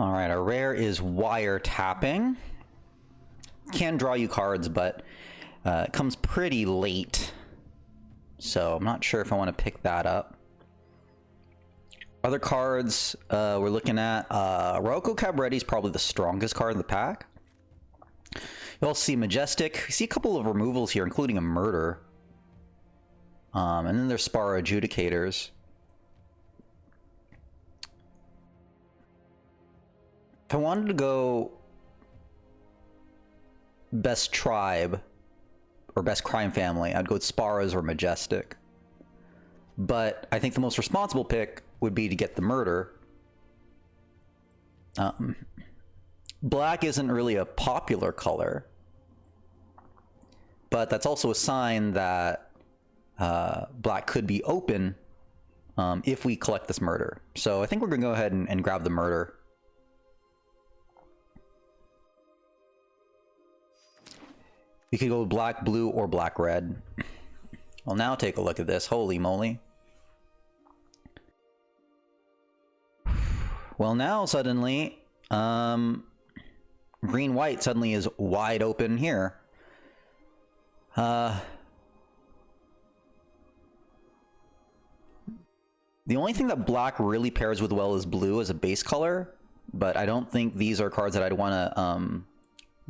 All right, our rare is wiretapping. Can draw you cards, but it comes pretty late. So I'm not sure if I want to pick that up. Other cards we're looking at, Rocco Cabretti is probably the strongest card in the pack. You also see Majestic. You see a couple of removals here, including a Murder. And then there's Spara Adjudicators. If I wanted to go best tribe or best crime family, I'd go with Sparas or Majestic. But I think the most responsible pick would be to get the Murder. Black isn't really a popular color, but that's also a sign that black could be open if we collect this Murder. So I think we're going to go ahead and grab the Murder. We could go with black, blue, or black, red. Well, now take a look at this. Holy moly. Well, now suddenly, green-white suddenly is wide open here. The only thing that black really pairs with well is blue as a base color, but I don't think these are cards that I'd want to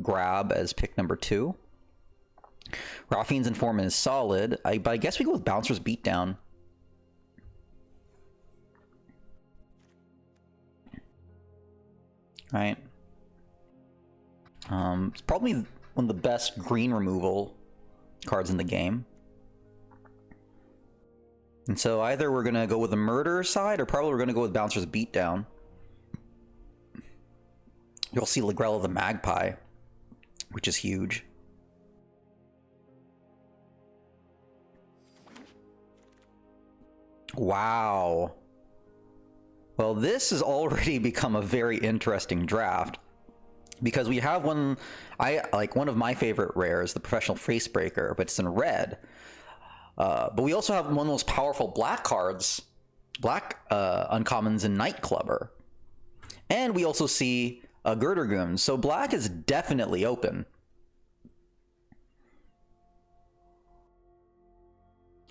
grab as pick number 2. Raffine's Informant is solid, but I guess we go with Bouncer's Beatdown. Right. It's probably one of the best green removal cards in the game. And so either we're going to go with the Murder side, or probably we're going to go with Bouncer's Beatdown. You'll see Lagrella the Magpie, which is huge. Wow. Well, this has already become a very interesting draft, because we have one of my favorite rares, the Professional Facebreaker, but it's in red. But we also have one of the most powerful black cards, black uncommons in Nightclubber. And we also see a Girdergoon, so black is definitely open.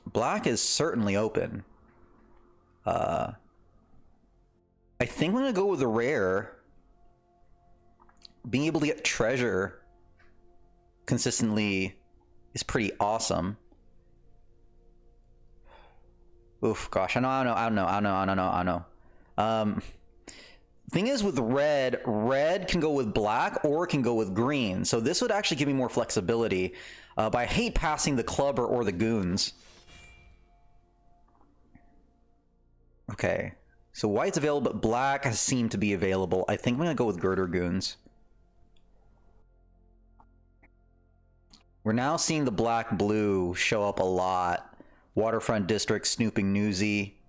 Black is certainly open. I think I'm going to go with the rare. Being able to get treasure consistently is pretty awesome. Oof, gosh, I know. Thing is with red can go with black or it can go with green. So this would actually give me more flexibility. But I hate passing the clubber or the goons. Okay, so white's available, but black has seemed to be available. I think I'm going to go with Girdergoons. We're now seeing the black-blue show up a lot. Waterfront District, Snooping Newsy.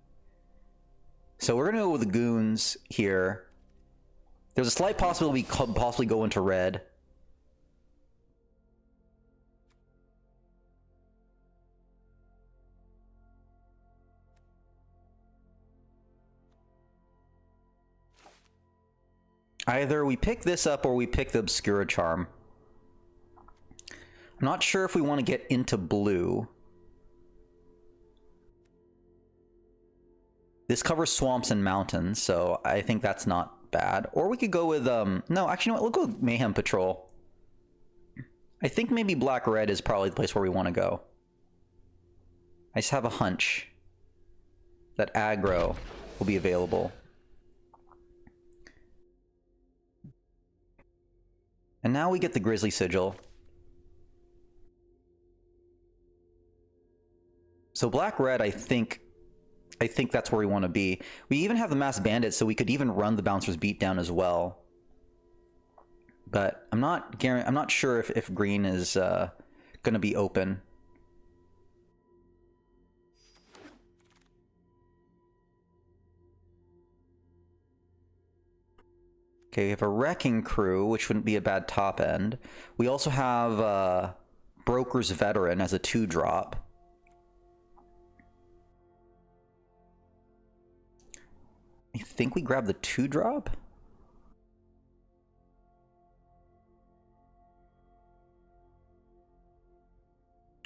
So we're going to go with the goons here. There's a slight possibility we could possibly go into red. Either we pick this up or we pick the Obscura Charm. I'm not sure if we want to get into blue. This covers swamps and mountains, so I think that's not bad. Or we could go with, no, actually, you know what? We'll go with Mayhem Patrol. I think maybe black-red is probably the place where we want to go. I just have a hunch that aggro will be available. And now we get the Grizzly Sigil. So black-red, I think that's where we want to be. We even have the Masked Bandit, so we could even run the Bouncer's Beatdown as well. But I'm not sure if green is going to be open. Okay, we have a Wrecking Crew, which wouldn't be a bad top end. We also have Broker's Veteran as a 2-drop. I think we grab the 2-drop.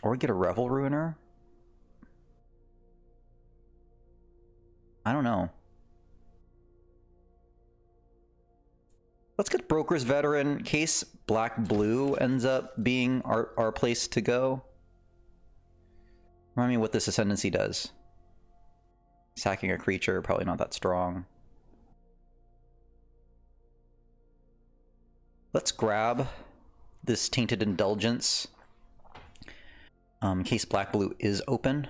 Or we get a Revel Ruiner. I don't know. Let's get Broker's Veteran in case black-blue ends up being our place to go. Remind me what this Ascendancy does. Sacking a creature, probably not that strong. Let's grab this Tainted Indulgence in case black-blue is open.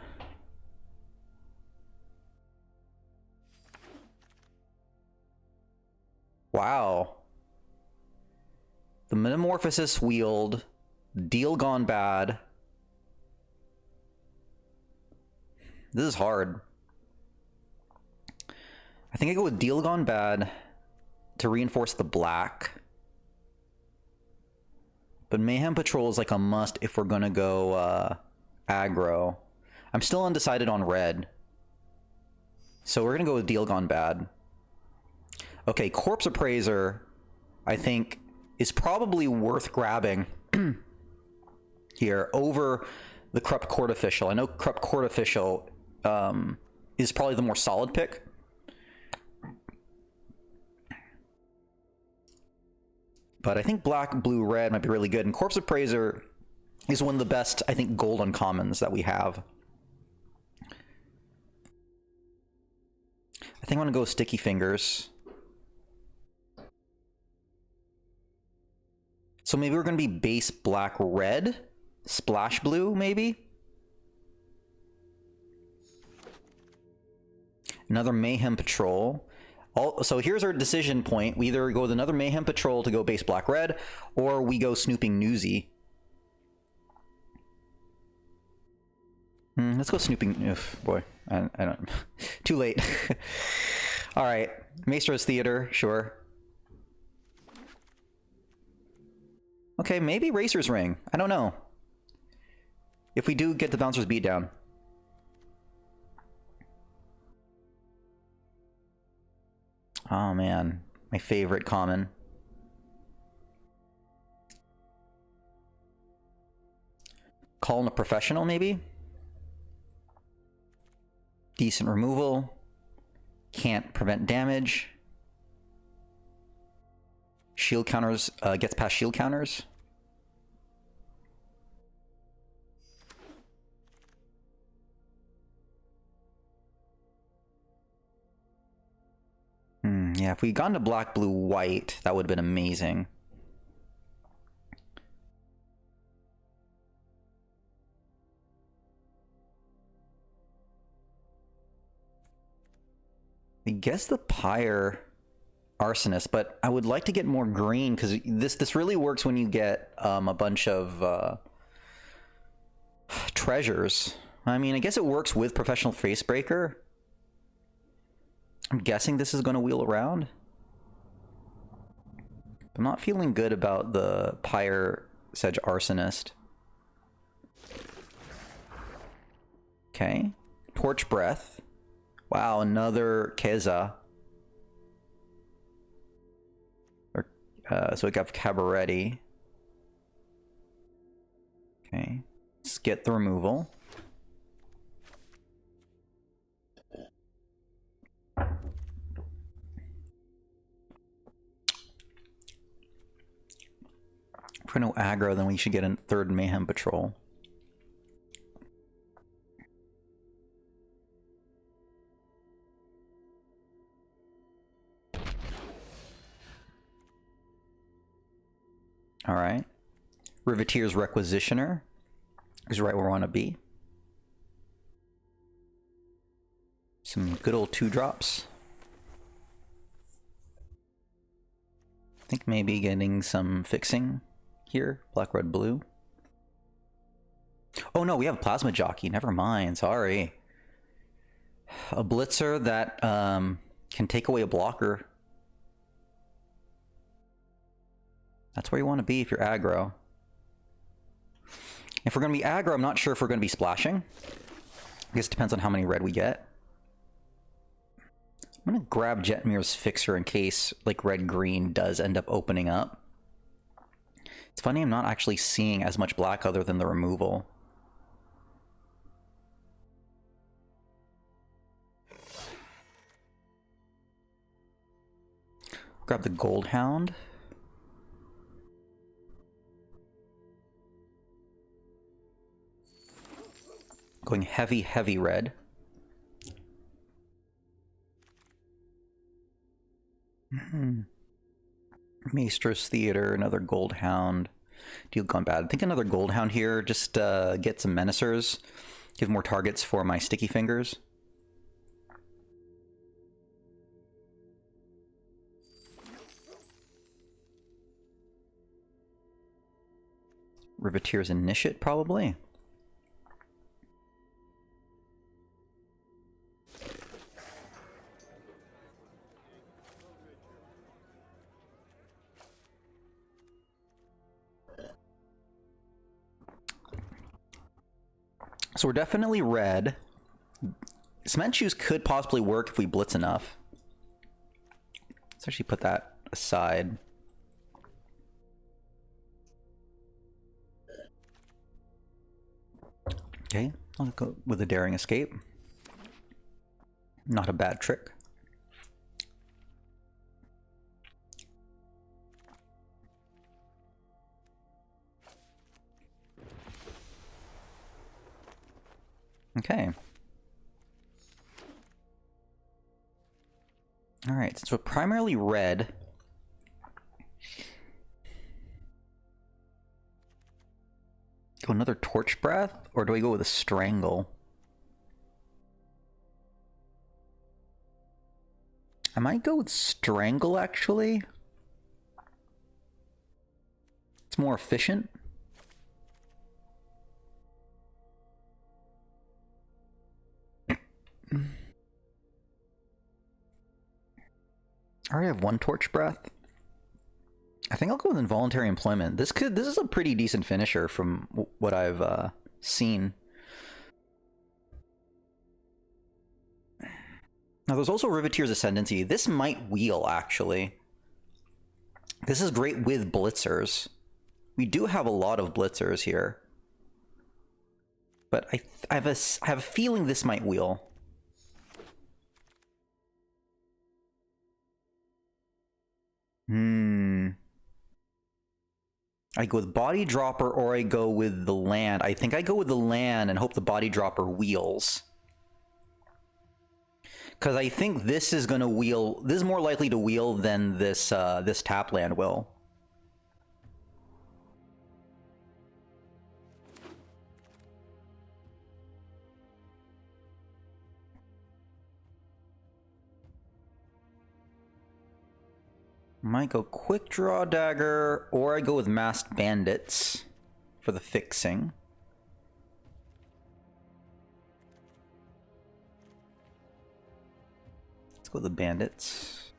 Wow. The Metamorphosis Wield, Deal Gone Bad. This is hard. I think I go with Deal Gone Bad to reinforce the black. But Mayhem Patrol is like a must if we're gonna go aggro. I'm still undecided on red. So we're gonna go with Deal Gone Bad. Okay, Corpse Appraiser, I think, is probably worth grabbing here over the Corrupt Court Official. I know Corrupt Court Official is probably the more solid pick. But I think black, blue, red might be really good. And Corpse Appraiser is one of the best, I think, gold uncommons that we have. I think I'm going to go Sticky Fingers. So maybe we're going to be base black, red, splash blue, maybe? Another Mayhem Patrol. So here's our decision point. We either go with another Mayhem Patrol to go base black red, or we go Snooping Newsy. Let's go Snooping. Ugh, boy, I don't. Too late. All right, Maestro's Theater, sure. Okay, maybe Racer's Ring. I don't know. If we do get the Bouncer's Beatdown. Oh man, my favorite common. Call in a Professional, maybe? Decent removal. Can't prevent damage. Shield counters, gets past shield counters. Yeah, if we'd gone to black, blue, white, that would have been amazing. I guess the Pyre Arsonist, but I would like to get more green because this really works when you get a bunch of treasures. I mean, I guess it works with Professional Facebreaker. I'm guessing this is going to wheel around. I'm not feeling good about the Pyre Sedge Arsonist. Okay. Torch Breath. Wow, another Keza. So we got Cabaretti. Okay. Let's get the removal. If we're no aggro, then we should get a third Mayhem Patrol. All right. Riveteer's Requisitioner is right where we want to be. Some good old 2-drops. I think maybe getting some fixing here. Black, red, blue. Oh no, we have a Plasma Jockey. Never mind. Sorry. A Blitzer that can take away a blocker. That's where you want to be if you're aggro. If we're going to be aggro, I'm not sure if we're going to be splashing. I guess it depends on how many red we get. I'm going to grab Jetmir's Fixer in case like red-green does end up opening up. It's funny I'm not actually seeing as much black other than the removal. Grab the Gold Hound. Going heavy, heavy red. Maester's Theater, another Gold Hound. Deal gone bad. I think another Gold Hound here, just get some Menacers. Give more targets for my Sticky Fingers. Riveteer's Initiate, probably. So we're definitely red. Cement Shoes could possibly work if we blitz enough. Let's actually put that aside. Okay, I'll go with a Daring Escape. Not a bad trick. Okay. All right, since we're primarily red, go another Torch Breath, or do I go with a Strangle? I might go with Strangle, actually. It's more efficient. I already have one Torch Breath. I think I'll go with Involuntary Employment. This is a pretty decent finisher from what I've seen. Now there's also Riveteer's Ascendancy. This might wheel, actually. This is great with blitzers. We do have a lot of blitzers here. But I have a feeling this might wheel. I go with Body Dropper or I go with the land. I think I go with the land and hope the Body Dropper wheels. Because I think this is going to wheel. This is more likely to wheel than this this tap land will. Might go Quick Draw Dagger, or I go with Masked Bandits for the fixing. Let's go with the Bandits.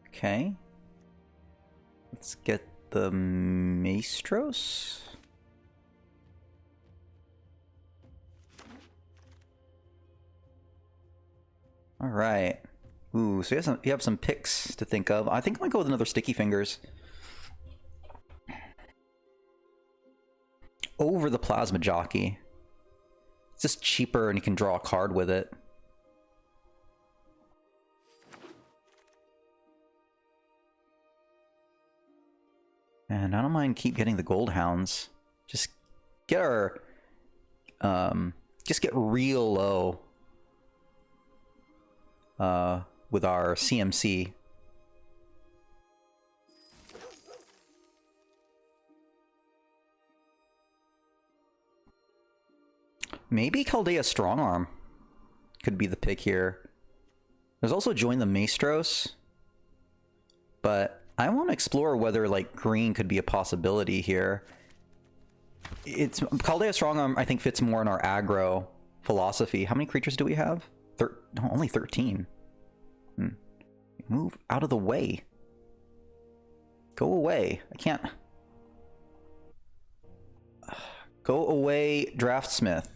Okay. Let's get the Maestros. All right. Ooh, so you have some picks to think of. I think I might go with another Sticky Fingers. Over the Plasma Jockey. It's just cheaper and you can draw a card with it. And I don't mind keep getting the Gold Hounds. Just get our... just get real low. With our CMC. Maybe Chaldea Strongarm could be the pick here. There's also Join the Maestros, but I want to explore whether like green could be a possibility here. It's Chaldea Strongarm I think fits more in our aggro philosophy. How many creatures do we have? No, only 13. Move out of the way. Go away. I can't. Go away, Draftsmith.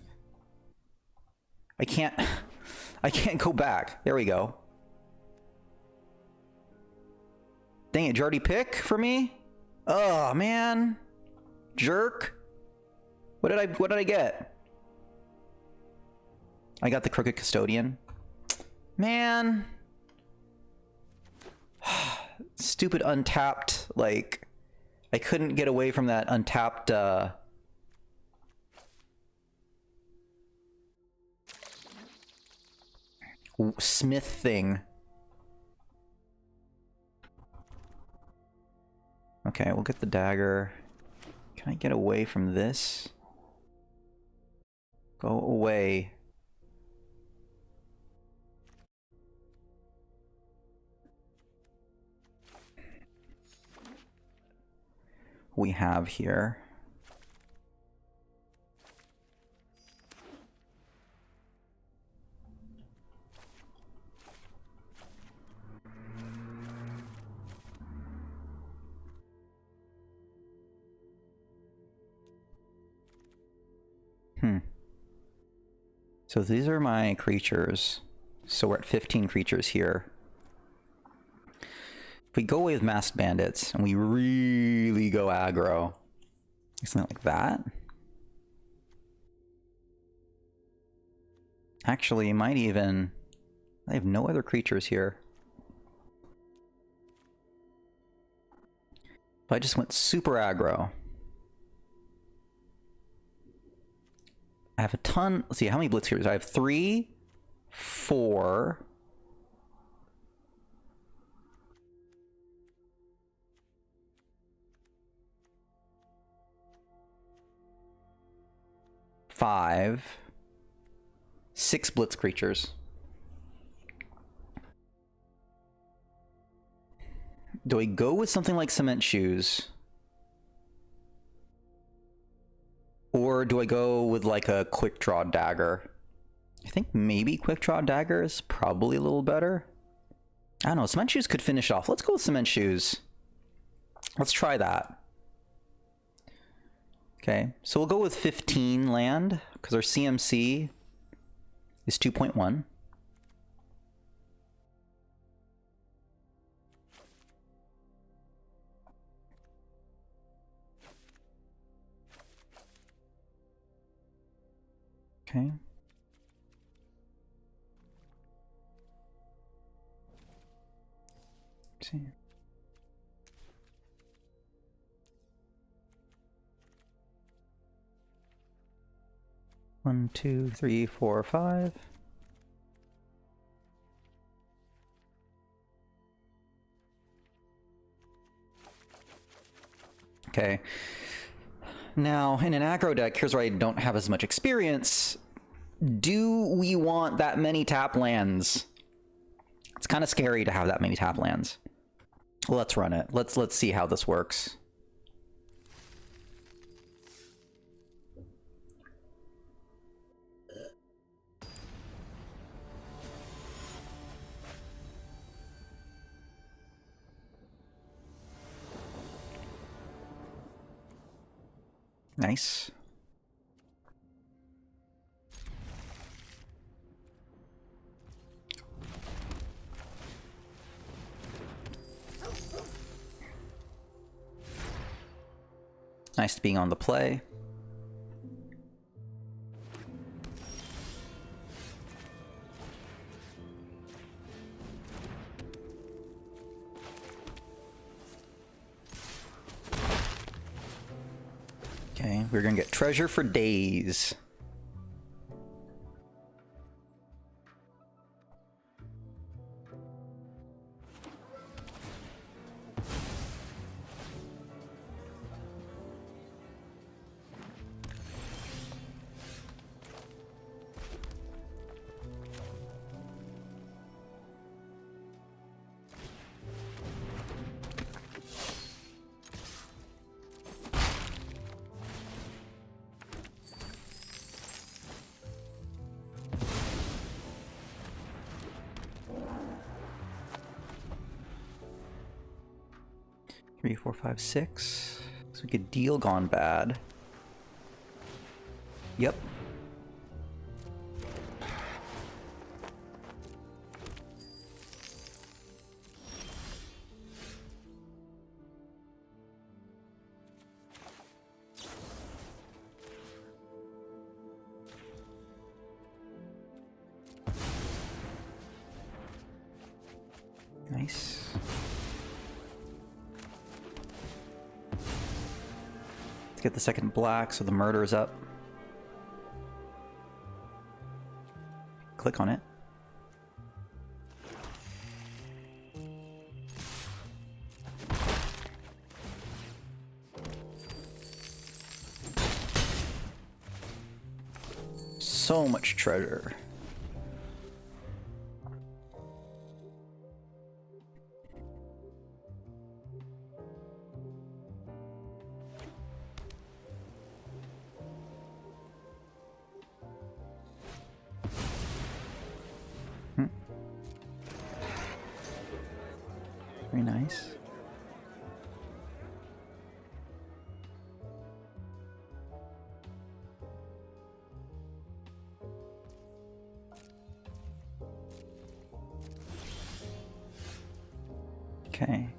I can't go back. There we go. Dang it, did you already pick for me? Oh man. Jerk. What did I get? I got the Crooked Custodian. Man. Stupid untapped, like, I couldn't get away from that untapped, Smith thing. Okay, we'll get the dagger. Can I get away from this? Go away. We have here. So these are my creatures. So we're at 15 creatures here. If we go away with masked bandits and we really go aggro, something like that. Actually, might even... I have no other creatures here. If I just went super aggro. I have a ton... Let's see, how many Blitzkriegers? I have 3, 4... 5, 6 Blitz creatures. Do I go with something like Cement Shoes? Or do I go with like a Quick Draw Dagger? I think maybe Quick Draw Dagger is probably a little better. I don't know, Cement Shoes could finish off. Let's go with Cement Shoes. Let's try that. Okay, so we'll go with 15 land, because our CMC is 2.1. Okay. Let's see. One, 2, 3, 4, 5. Okay. Now, in an aggro deck, here's where I don't have as much experience. Do we want that many tap lands? It's kind of scary to have that many tap lands. Let's run it. Let's see how this works. Nice. Nice being on the play. Okay, we're gonna get treasure for days. Three, 4, 5, 6. So we could deal Gone Bad. Yep. Nice. Let's get the second black so the murder is up. Click on it. So much treasure. Very nice. Okay.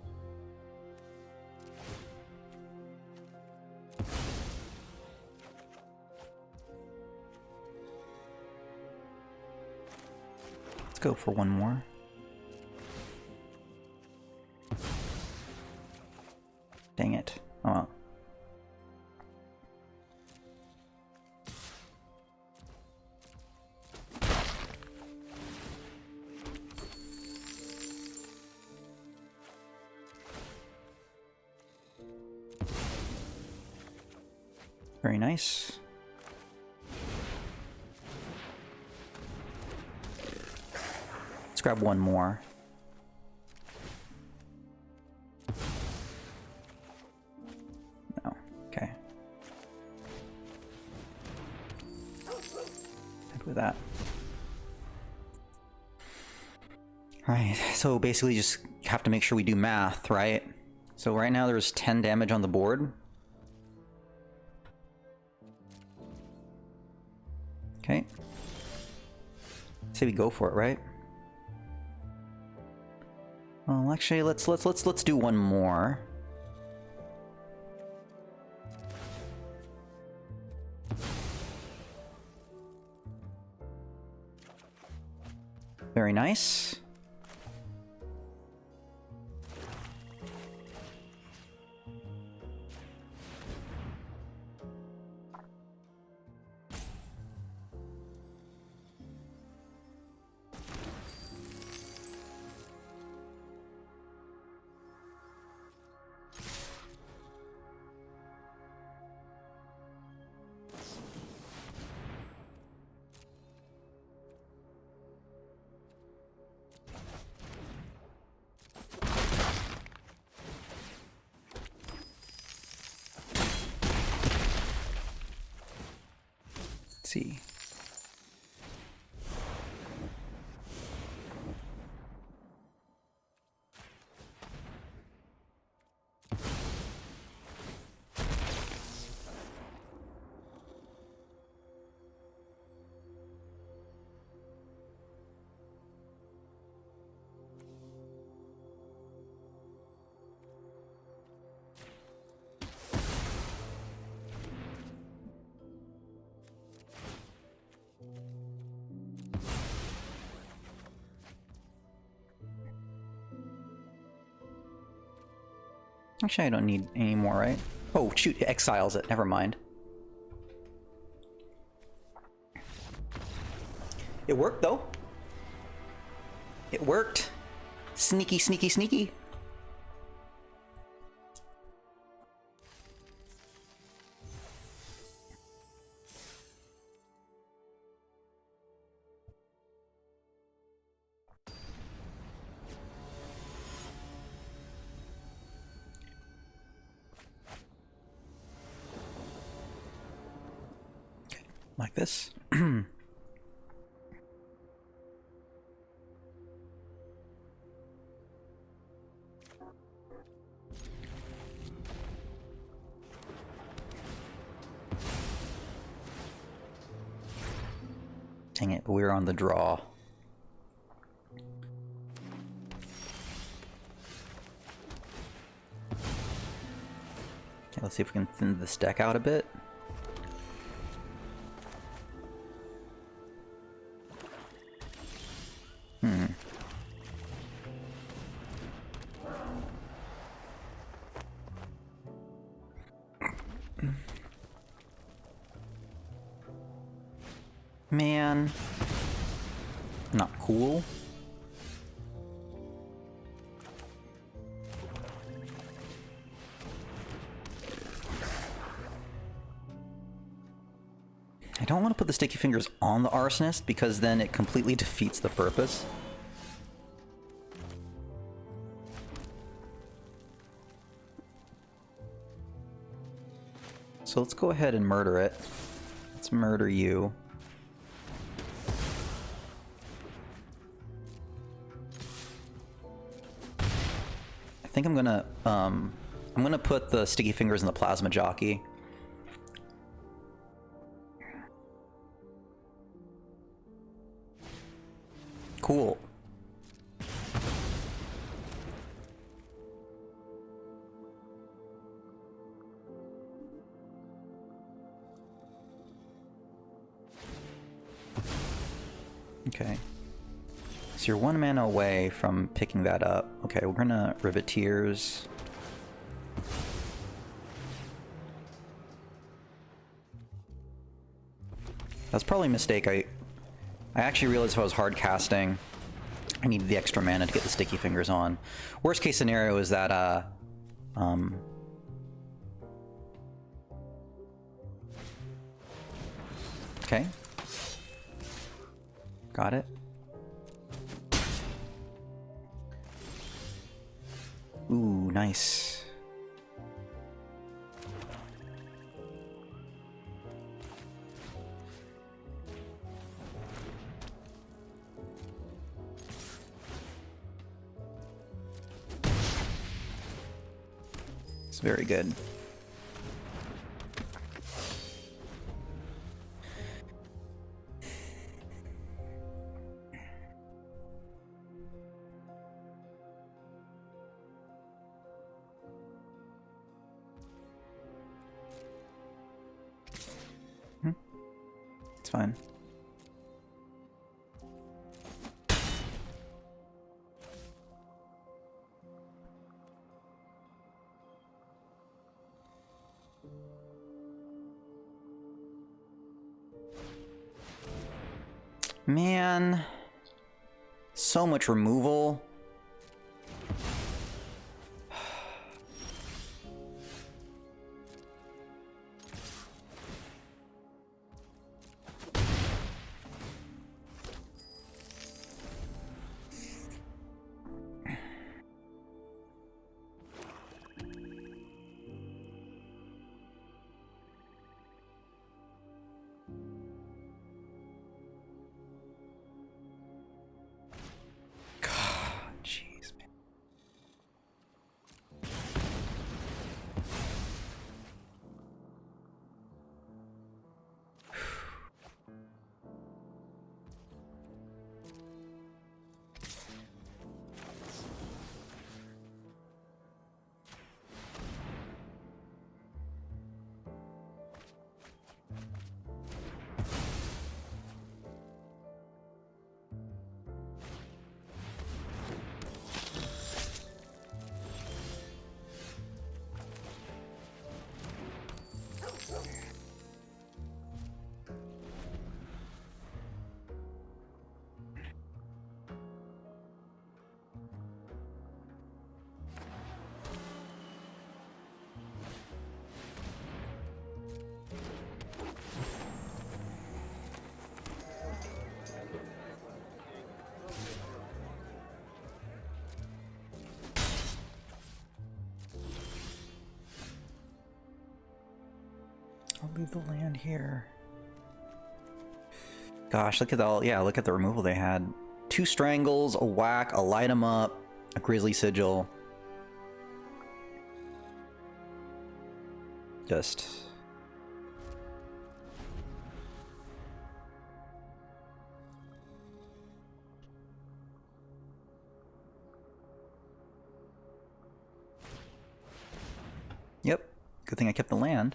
Let's go for one more. Dang it. Oh well. Very nice. Let's grab one more. No. Okay. Good with that. Alright, so basically just have to make sure we do math, right? So right now there's 10 damage on the board. Okay. Say we go for it, right? Well, actually, let's do one more. Very nice. See. Actually, I don't need any more, right? Oh, shoot, it exiles it. Never mind. It worked, though. It worked. Sneaky, sneaky, sneaky. Like this. Dang it, we're on the draw. Okay, let's see if we can thin this deck out a bit. Man. Not cool. I don't want to put the sticky fingers on the arsonist because then it completely defeats the purpose. So let's go ahead and murder it. Let's murder you. I think I'm gonna put the sticky fingers in the plasma jockey. Cool. Okay. So you're 1 mana away from picking that up. Okay, we're gonna Riveteers. That's probably a mistake. I actually realized if I was hard casting, I needed the extra mana to get the sticky fingers on. Worst case scenario is that okay. Got it. Ooh, nice. It's very good. It's fine. Man, so much removal. Jeez, man. I'll leave the land here. Gosh, look at all, yeah, look at the removal they had. 2 Strangles, a Whack, a Light 'em Up, a Grisly Sigil. Just... Yep, good thing I kept the land.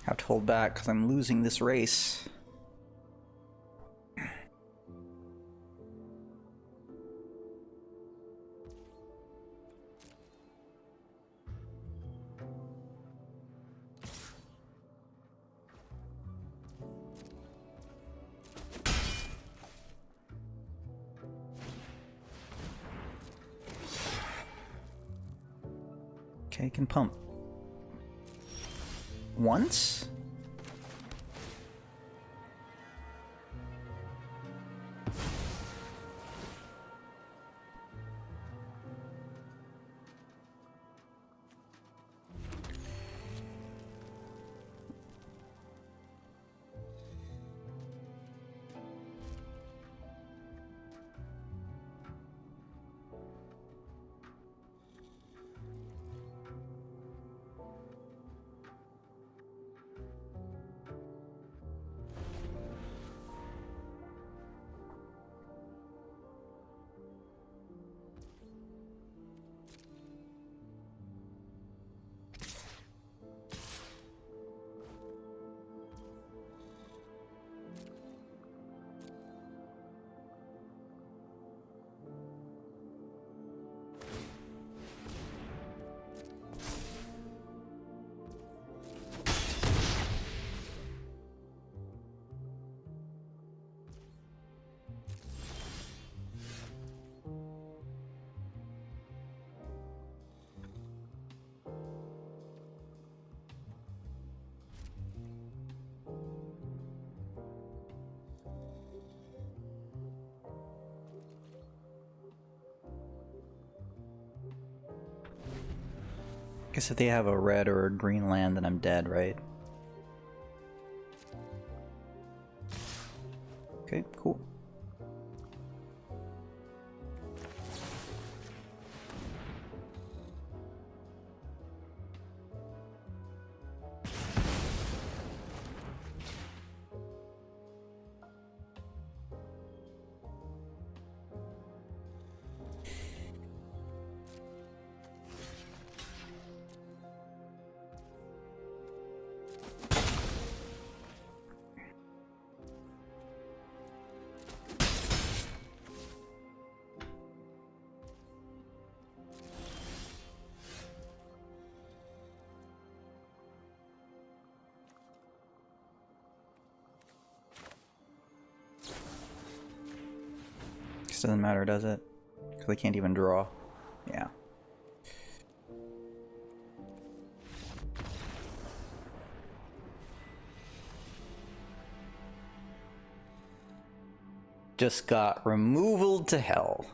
Have to hold back because I'm losing this race. Okay, can pump. Once? Guess if they have a red or a green land, then I'm dead, right? Okay, cool. Doesn't matter, does it? Because I can't even draw. Yeah. Just got removal to hell.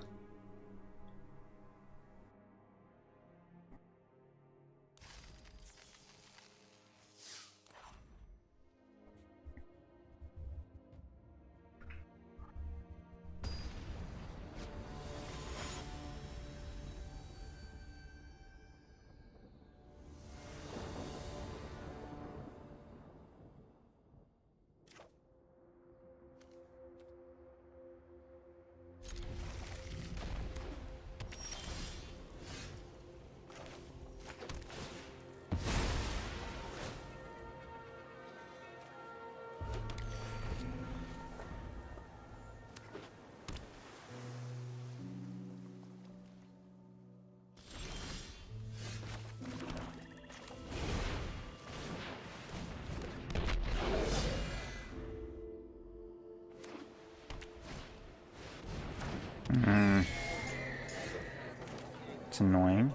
It's annoying.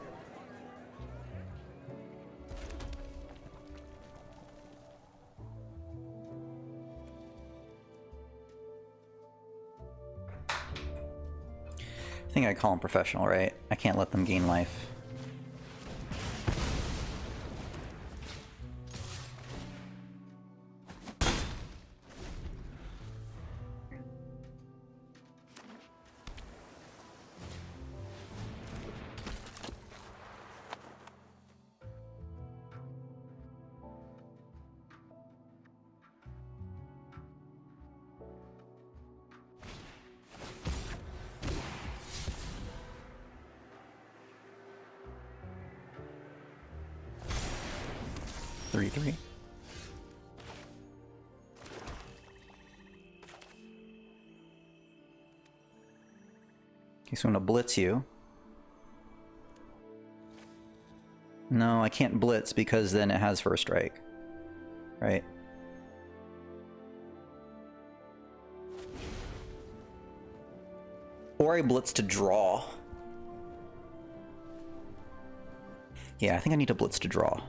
I think I call him professional, right? I can't let them gain life. Three. So I'm gonna blitz you. No, I can't blitz because then it has first strike. Right? Or I blitz to draw. Yeah, I think I need to blitz to draw.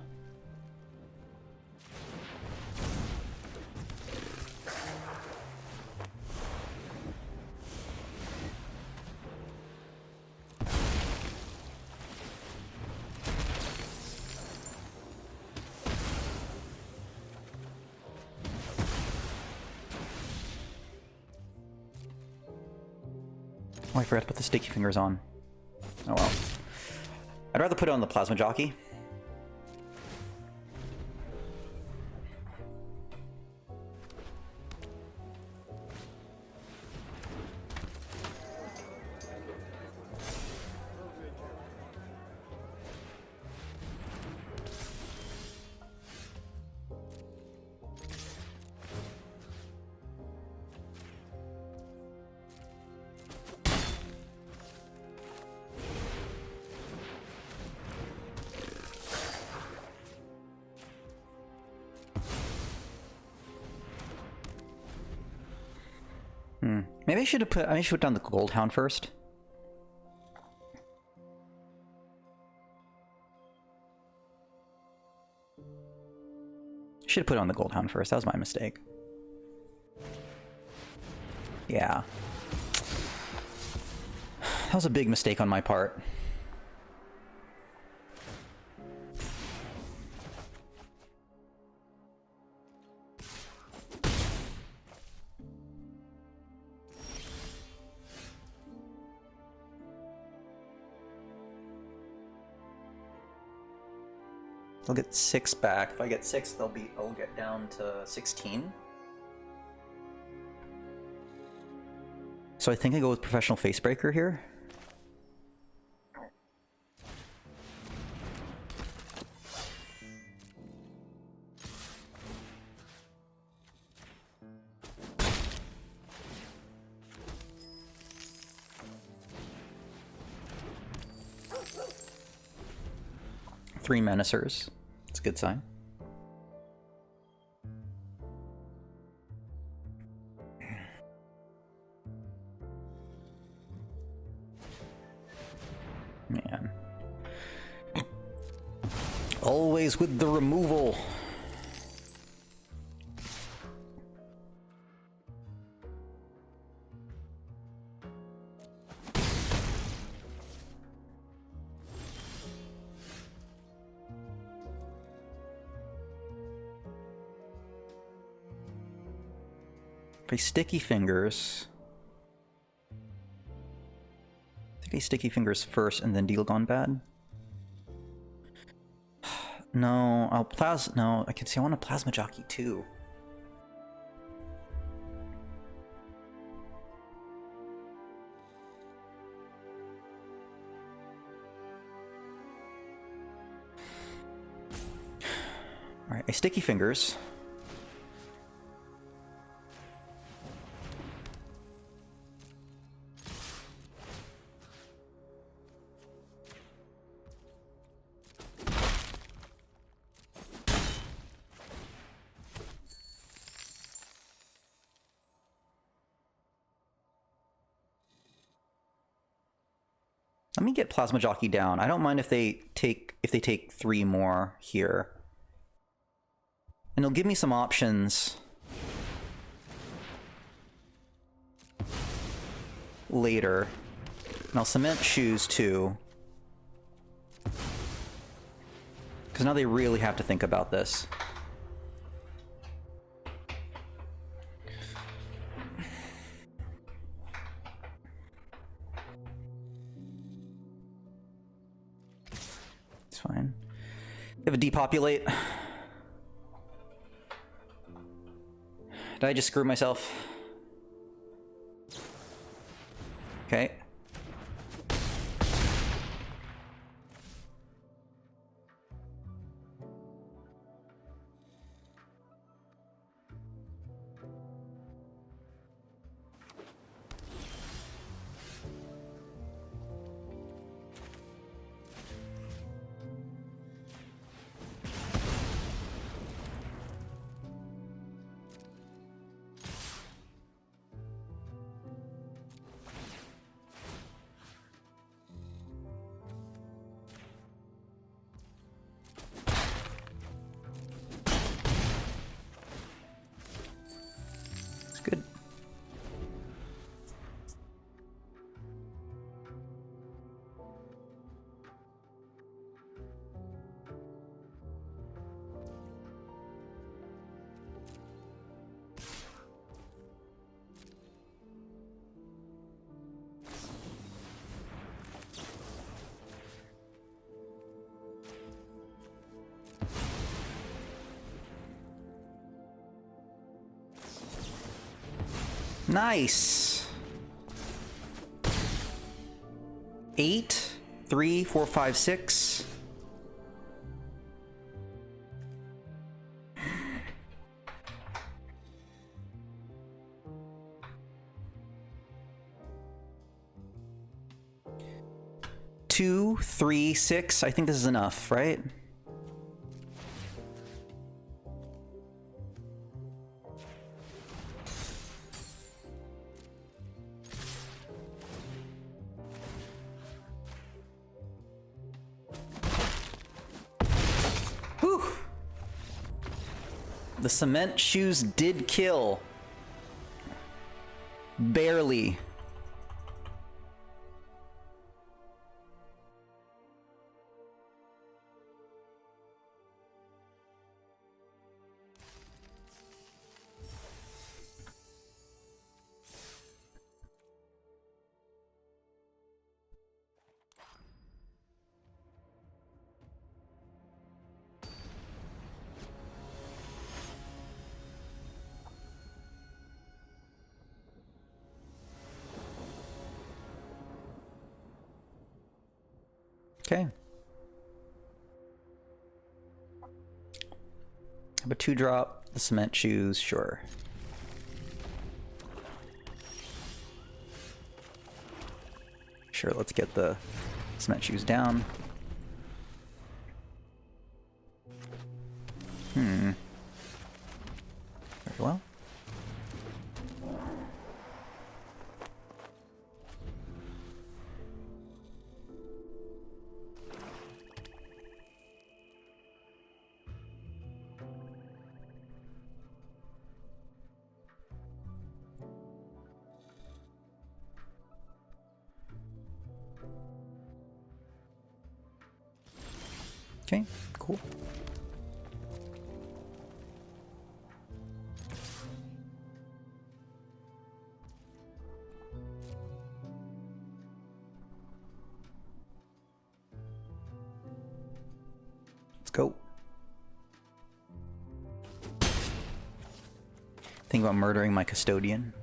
Oh, I forgot to put the sticky fingers on. Oh well. I'd rather put it on the plasma jockey. Maybe I should have put. I should put down the Gold Hound first. Should have put on the Gold Hound first. That was my mistake. Yeah. That was a big mistake on my part. I'll get 6 back. If I get 6, I'll get down to 16. So I think I go with Professional Facebreaker here. Three Menacers. It's a good sign. Man. Always with the removal. Play Sticky Fingers. I think I Sticky Fingers first and then deal Gone Bad. No, no, I can see I want a Plasma Jockey too. Alright, I Sticky Fingers. Let me get Plasma Jockey down. I don't mind if they take 3 more here. And it'll give me some options later. And I'll cement Shoes too. Because now they really have to think about this. It's fine. We have a depopulate. Did I just screw myself? Okay. Nice. 8, 3, 4, 5, 6. Two, 3, 6. I think this is enough, right? Whew. The cement shoes did kill. Barely. Okay. Have a 2-drop, the cement shoes, sure. Sure, let's get the cement shoes down. Very well. Okay, cool. Let's go. Think about murdering my custodian.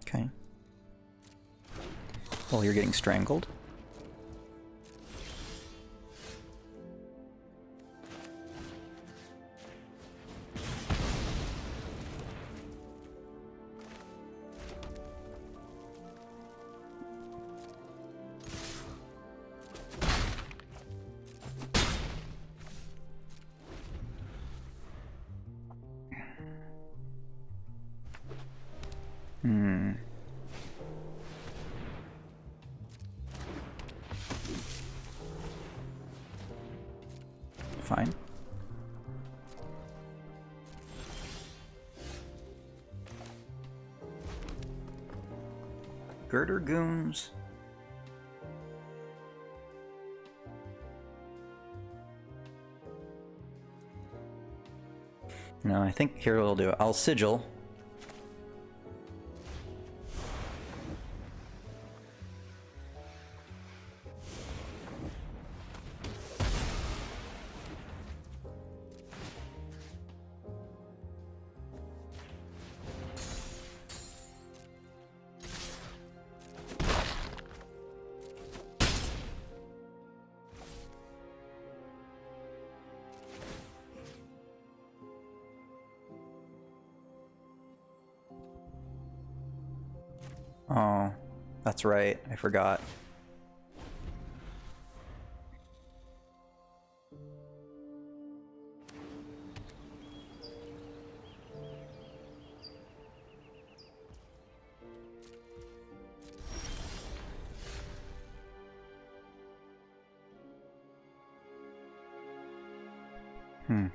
Okay. Well, you're getting strangled. Fine. Girder goons. No, I think here we'll do it. I'll sigil. Oh, that's right. I forgot.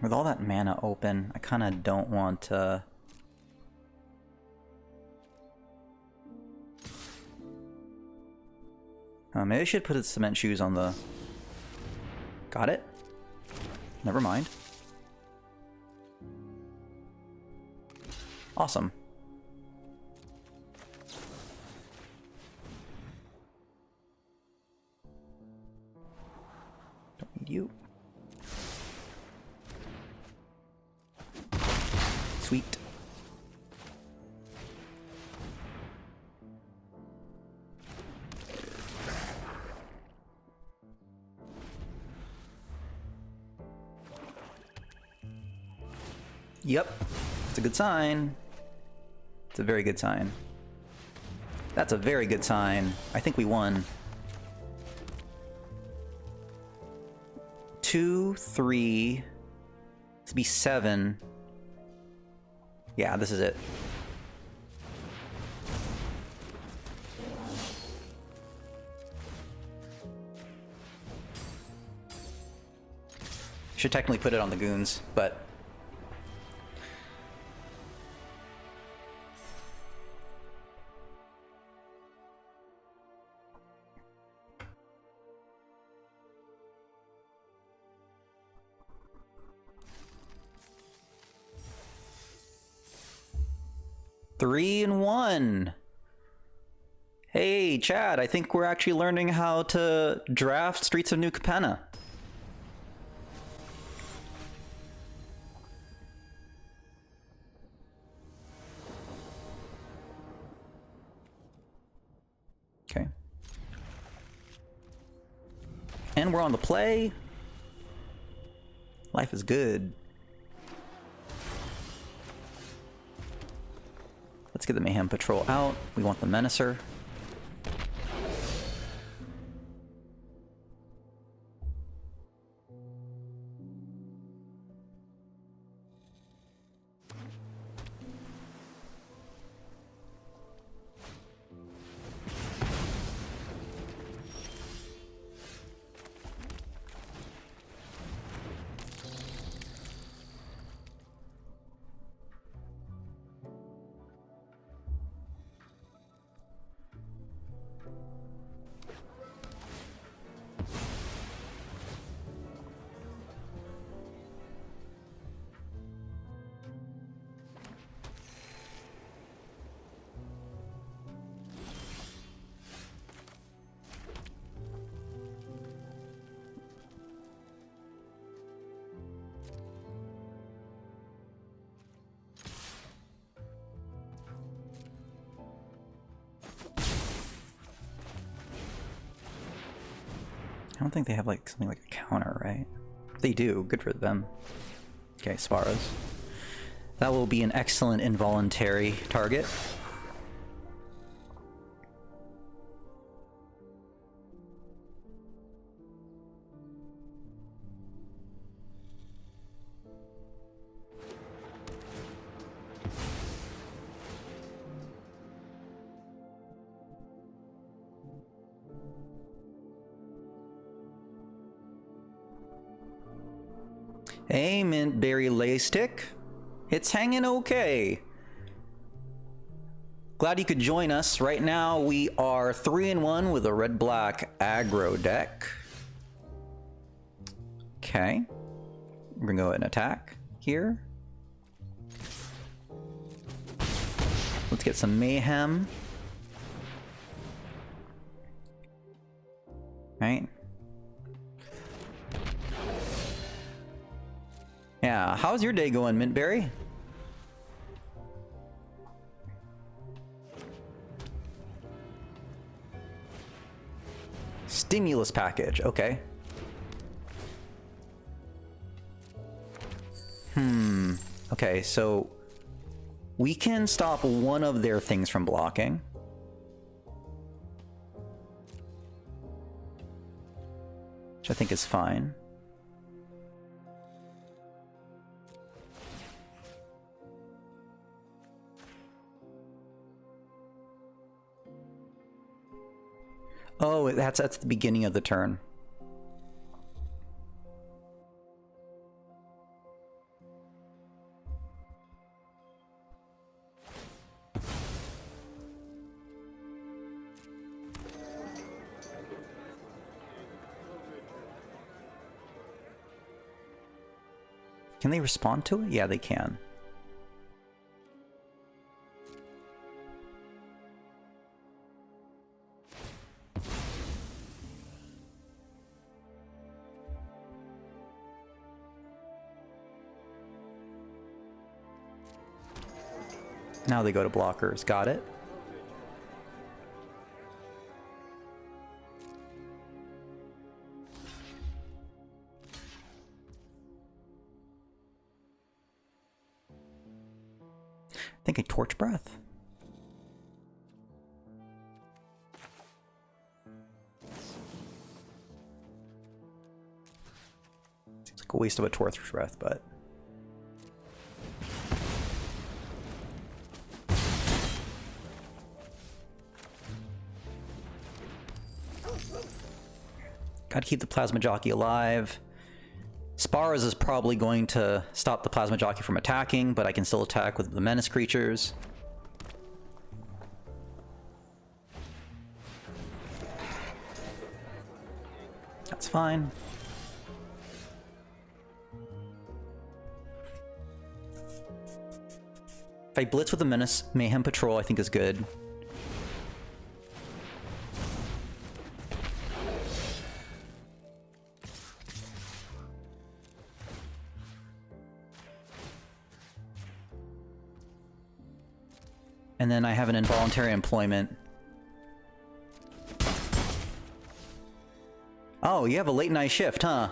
With all that mana open, I kind of don't want to... maybe I should put the cement shoes on the Got it. Never mind. Awesome. Don't need you. Sweet. Yep, it's a good sign. It's a very good sign. That's a very good sign. I think we won. 2, 3. This would be 7. Yeah, this is it. Should technically put it on the goons, but... Three and 1. Hey, Chad, I think we're actually learning how to draft Streets of New Capenna. Okay. And we're on the play. Life is good. Let's get the Mayhem Patrol out. We want the Menacer. I don't think they have like something like a counter, right? They do. Good for them. Okay, Svaros. That will be an excellent involuntary target. Hey, Mintberry Laystick. It's hanging okay. Glad you could join us. Right now, we are 3-1 with a red-black aggro deck. Okay. We're gonna go ahead and attack here. Let's get some Mayhem. Right? Yeah, how's your day going, Mintberry? Stimulus package, okay. Okay, so we can stop one of their things from blocking. Which I think is fine. Oh, that's at the beginning of the turn. Can they respond to it? Yeah, they can. Now they go to blockers. Got it. I think a Torch Breath. Seems like a waste of a Torch Breath, but... Gotta keep the Plasma Jockey alive. Sparrows is probably going to stop the Plasma Jockey from attacking, but I can still attack with the Menace creatures. That's fine. If I blitz with the Menace, Mayhem Patrol I think is good. And then I have an involuntary employment. Oh, you have a late night shift, huh?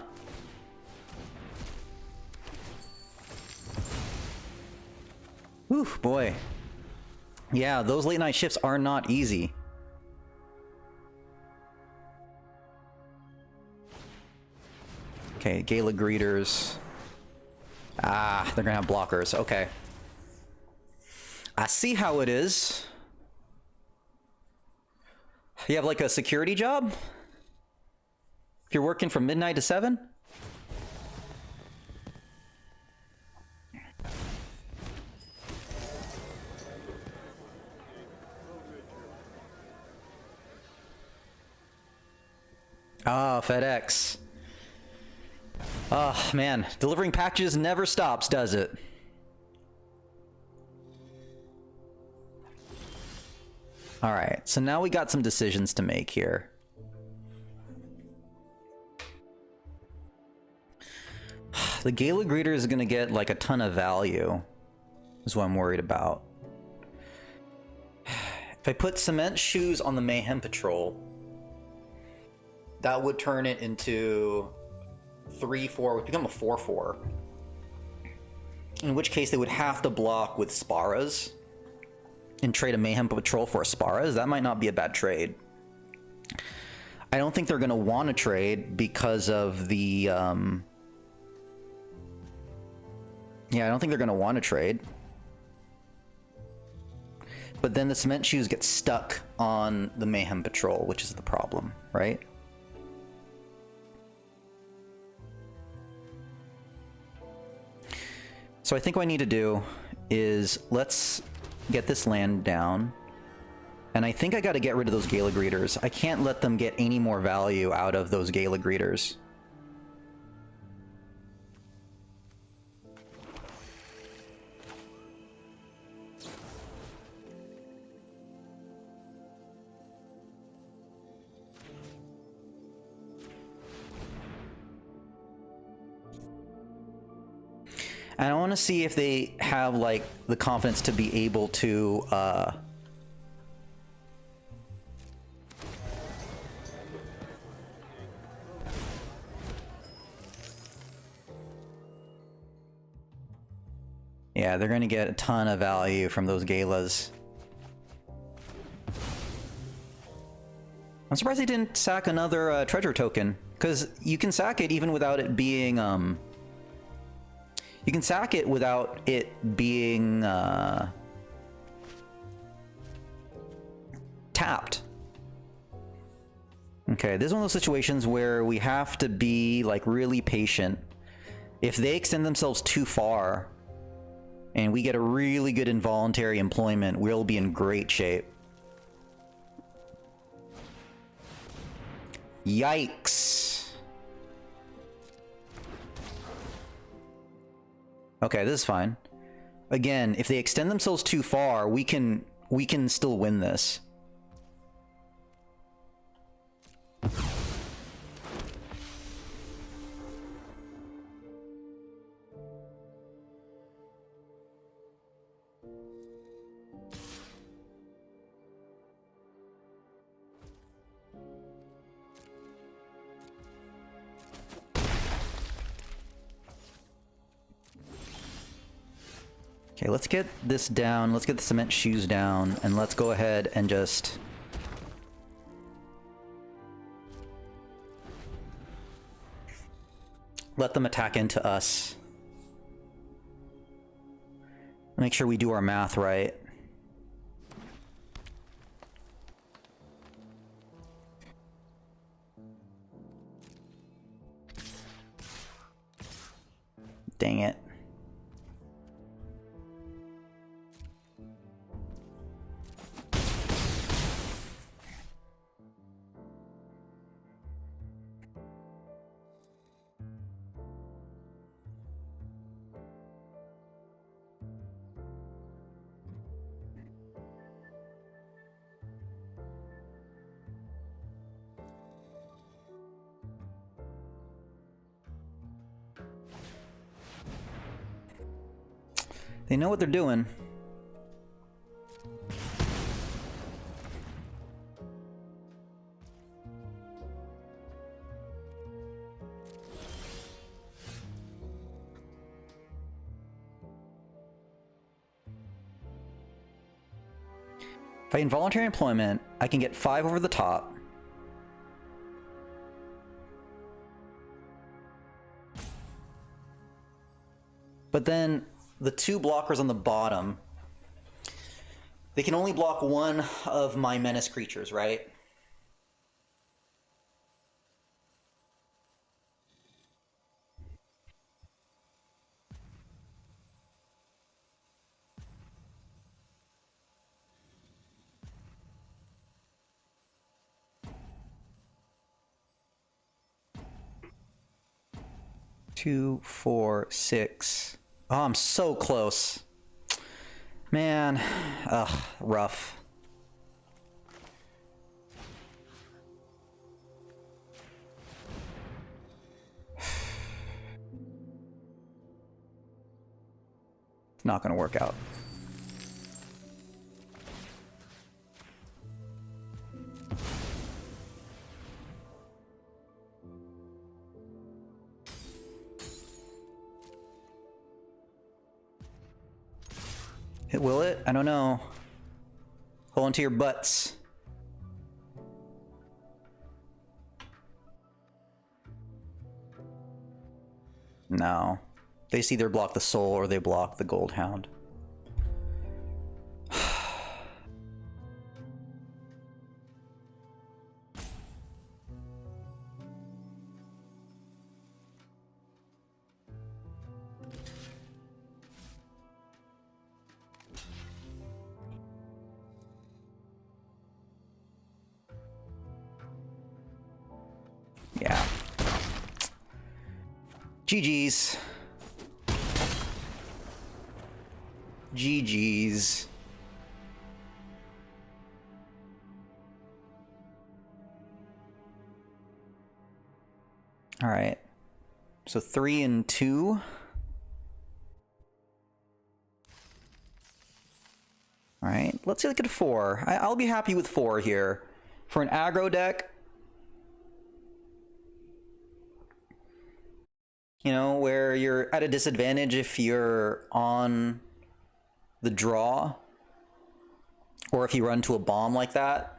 Whew, boy. Yeah, those late night shifts are not easy. Okay, Gala Greeters. Ah, they're gonna have blockers. Okay. I see how it is. You have like a security job? If you're working from midnight to 7? Ah, FedEx. Oh, man. Delivering packages never stops, does it? Alright, so now we got some decisions to make here. The Gala Greeter is gonna get like a ton of value, is what I'm worried about. If I put Cement Shoes on the Mayhem Patrol, that would turn it into 3-4, would become a 4-4. In which case they would have to block with Sparas and trade a Mayhem Patrol for a Sparas. That might not be a bad trade. I don't think they're going to want to trade because of the... Yeah, I don't think they're going to want to trade. But then the Cement Shoes get stuck on the Mayhem Patrol, which is the problem, right? So I think what I need to do is let's get this land down. And I think I got to get rid of those Gala Greeters. I can't let them get any more value out of those Gala Greeters. And I want to see if they have, like, the confidence to be able to, yeah, they're going to get a ton of value from those Galas. I'm surprised they didn't sack another treasure token, because you can sack it even without it being, you can sack it without it being tapped. Okay, this is one of those situations where we have to be like really patient. If they extend themselves too far and we get a really good involuntary employment, we'll be in great shape. Yikes. Okay, this is fine. Again, if they extend themselves too far, we can still win this. Okay, let's get this down. Let's get the cement shoes down, and let's go ahead and just... let them attack into us. Make sure we do our math right. Dang it. They know what they're doing. If I involuntary employment, I can get 5 over the top. But then the 2 blockers on the bottom, they can only block 1 of my menace creatures, right? Two, 4, 6. Oh, I'm so close. Man. Ugh, rough. It's not gonna work out. Will it? I don't know. Hold on to your butts. No. They either block the soul or they block the gold hound. Yeah. GG's. GG's. All right. So 3 and 2. All right. Let's look at 4. I'll be happy with 4 here. For an aggro deck, you know, where you're at a disadvantage if you're on the draw, or if you run to a bomb like that.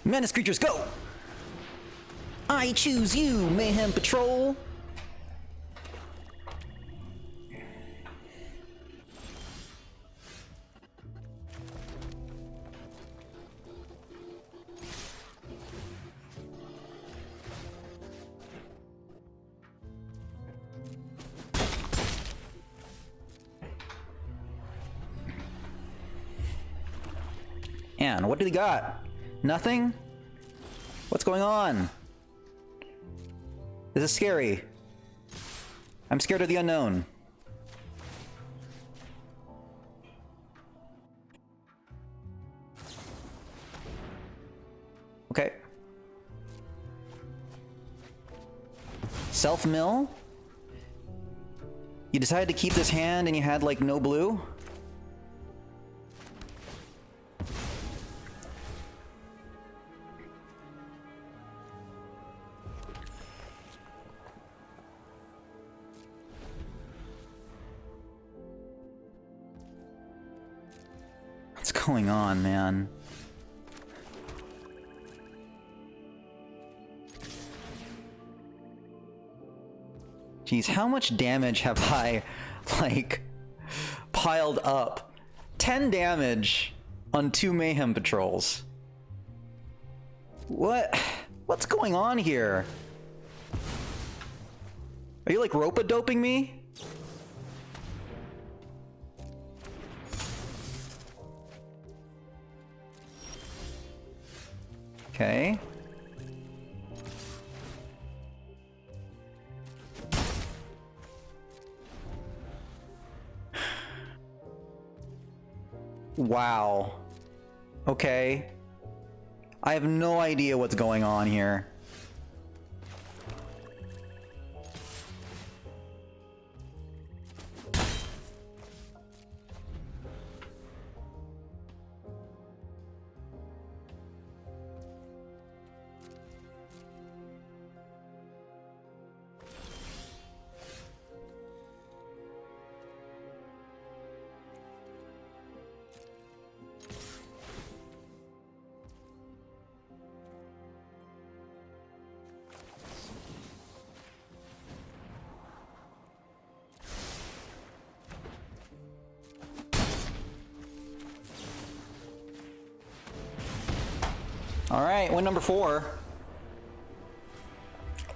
Menace creatures, go! I choose you, Mayhem Patrol! And what do they got? Nothing? What's going on? This is scary. I'm scared of the unknown. Okay. Self-mill? You decided to keep this hand and you had, like, no blue? What's going on, man? Jeez, how much damage have I, like, piled up? 10 damage on 2 Mayhem Patrols. What's going on here? Are you, like, rope-a-doping me? Okay. Wow. Okay. I have no idea what's going on here. All right, win number 4.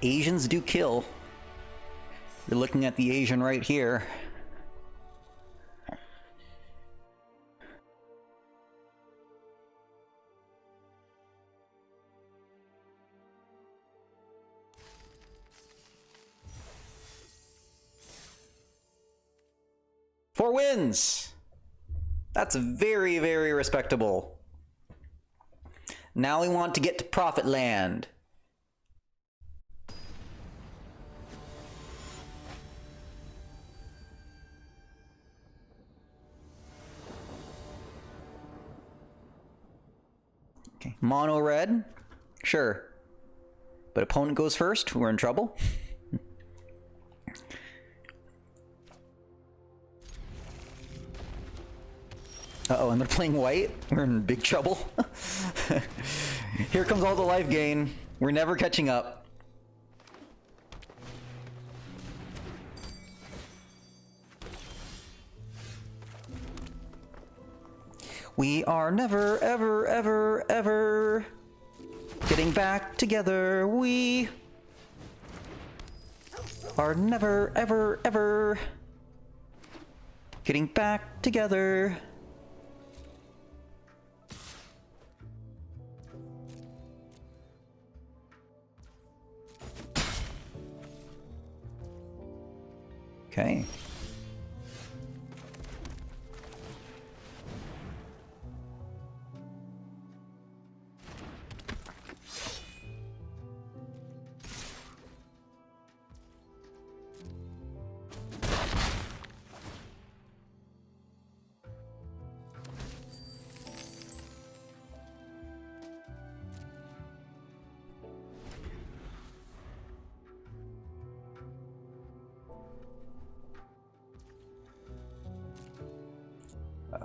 Asians do kill. You're looking at the Asian right here. Four wins! That's very, very respectable. Now we want to get to Profit Land. Okay, mono red, sure. But opponent goes first, we're in trouble. Uh-oh, and they're playing white? We're in big trouble. Here comes all the life gain. We're never catching up. We are never, ever, ever, ever getting back together. We are never, ever, ever getting back together. Okay.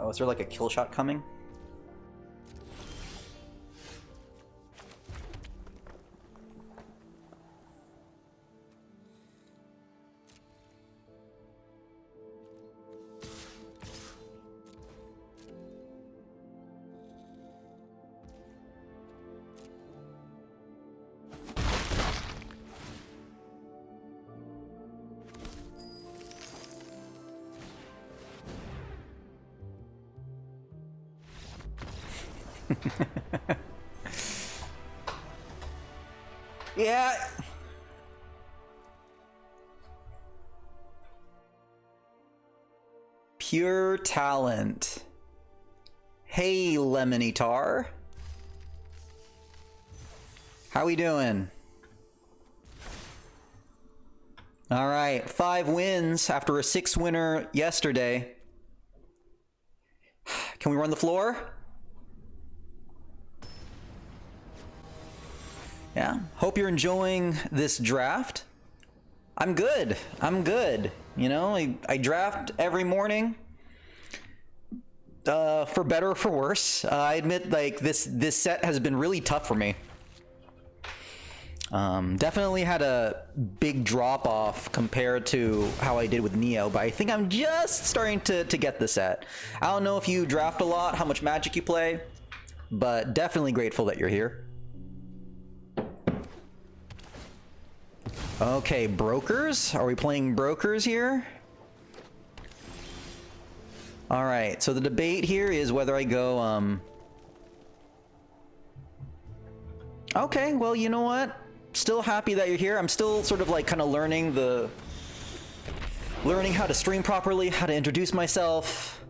Oh, is there like a kill shot coming? Yeah. Pure talent. Hey, Lemony Tar. How we doing? All right, 5 wins after a 6 winner yesterday. Can we run the floor? Yeah, hope you're enjoying this draft. I'm good. I'm good. You know, I draft every morning. For better or for worse. I admit, like, this set has been really tough for me. Definitely had a big drop off compared to how I did with Neo, but I think I'm just starting to get the set. I don't know if you draft a lot, how much Magic you play, but definitely grateful that you're here. Okay, brokers? Are we playing brokers here? All right, so the debate here is whether I go, Okay, well, you know what? Still happy that you're here. I'm still sort of like kind of learning how to stream properly, how to introduce myself.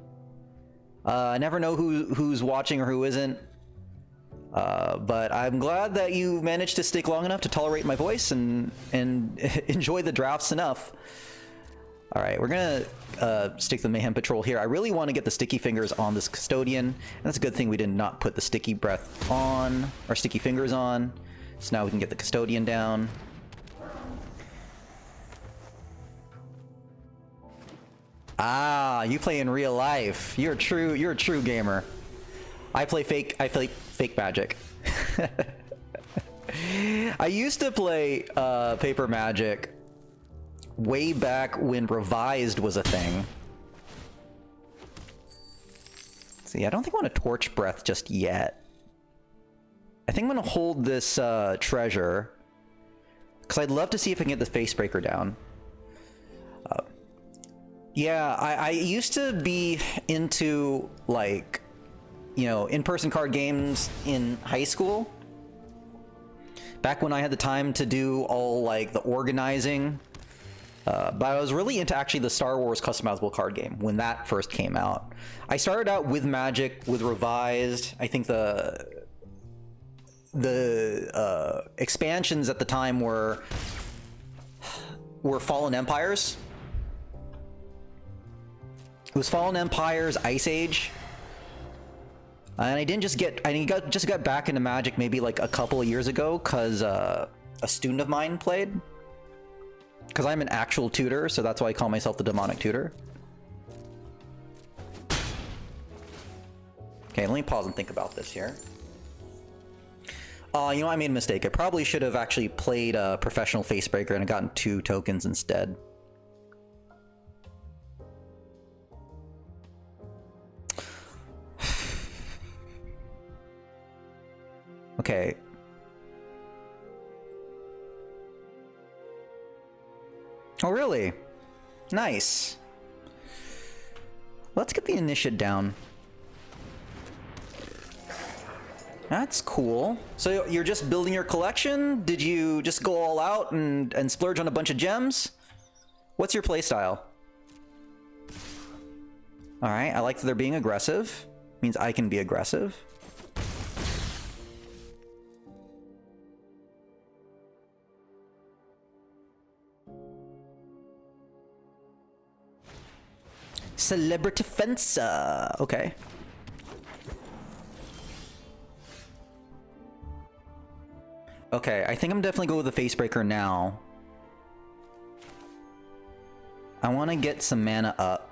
I never know who's watching or who isn't. But I'm glad that you managed to stick long enough to tolerate my voice and enjoy the drafts enough. All right, we're gonna stick the Mayhem Patrol here. I really want to get the sticky fingers on this Custodian, and that's a good thing we did not put the sticky breath on, or sticky fingers on. So now we can get the Custodian down. Ah, you play in real life. You're a true gamer. I play fake Magic. I used to play paper Magic way back when Revised was a thing. See, I don't think I want to Torch Breath just yet. I think I'm gonna hold this treasure because I'd love to see if I can get the Face Breaker down. Yeah, I used to be into, like, you know, in-person card games in high school. Back when I had the time to do all, like, the organizing. But I was really into actually the Star Wars customizable card game when that first came out. I started out with Magic, with Revised. I think the expansions at the time were Fallen Empires. It was Fallen Empires, Ice Age. And I just got back into Magic maybe like a couple of years ago because a student of mine played. Because I'm an actual tutor, so that's why I call myself the Demonic Tutor. Okay, let me pause and think about this here. You know, I made a mistake. I probably should have actually played a Professional Facebreaker and gotten 2 tokens instead. Okay. Oh, really? Nice. Let's get the initiate down. That's cool. So you're just building your collection? Did you just go all out and splurge on a bunch of gems? What's your playstyle? Alright, I like that they're being aggressive. Means I can be aggressive. Celebrity Fencer. Okay. Okay, I think I'm definitely going with the Facebreaker now. I want to get some mana up.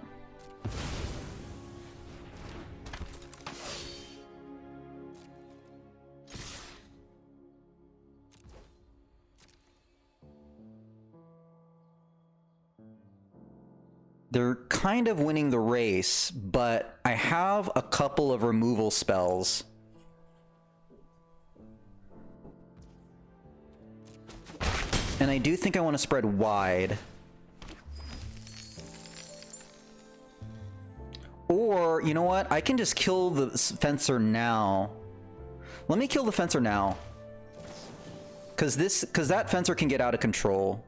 They're kind of winning the race, but I have a couple of removal spells. And I do think I want to spread wide. Or, you know what? I can just kill the Fencer now Let me kill the fencer now. Cause that fencer can get out of control.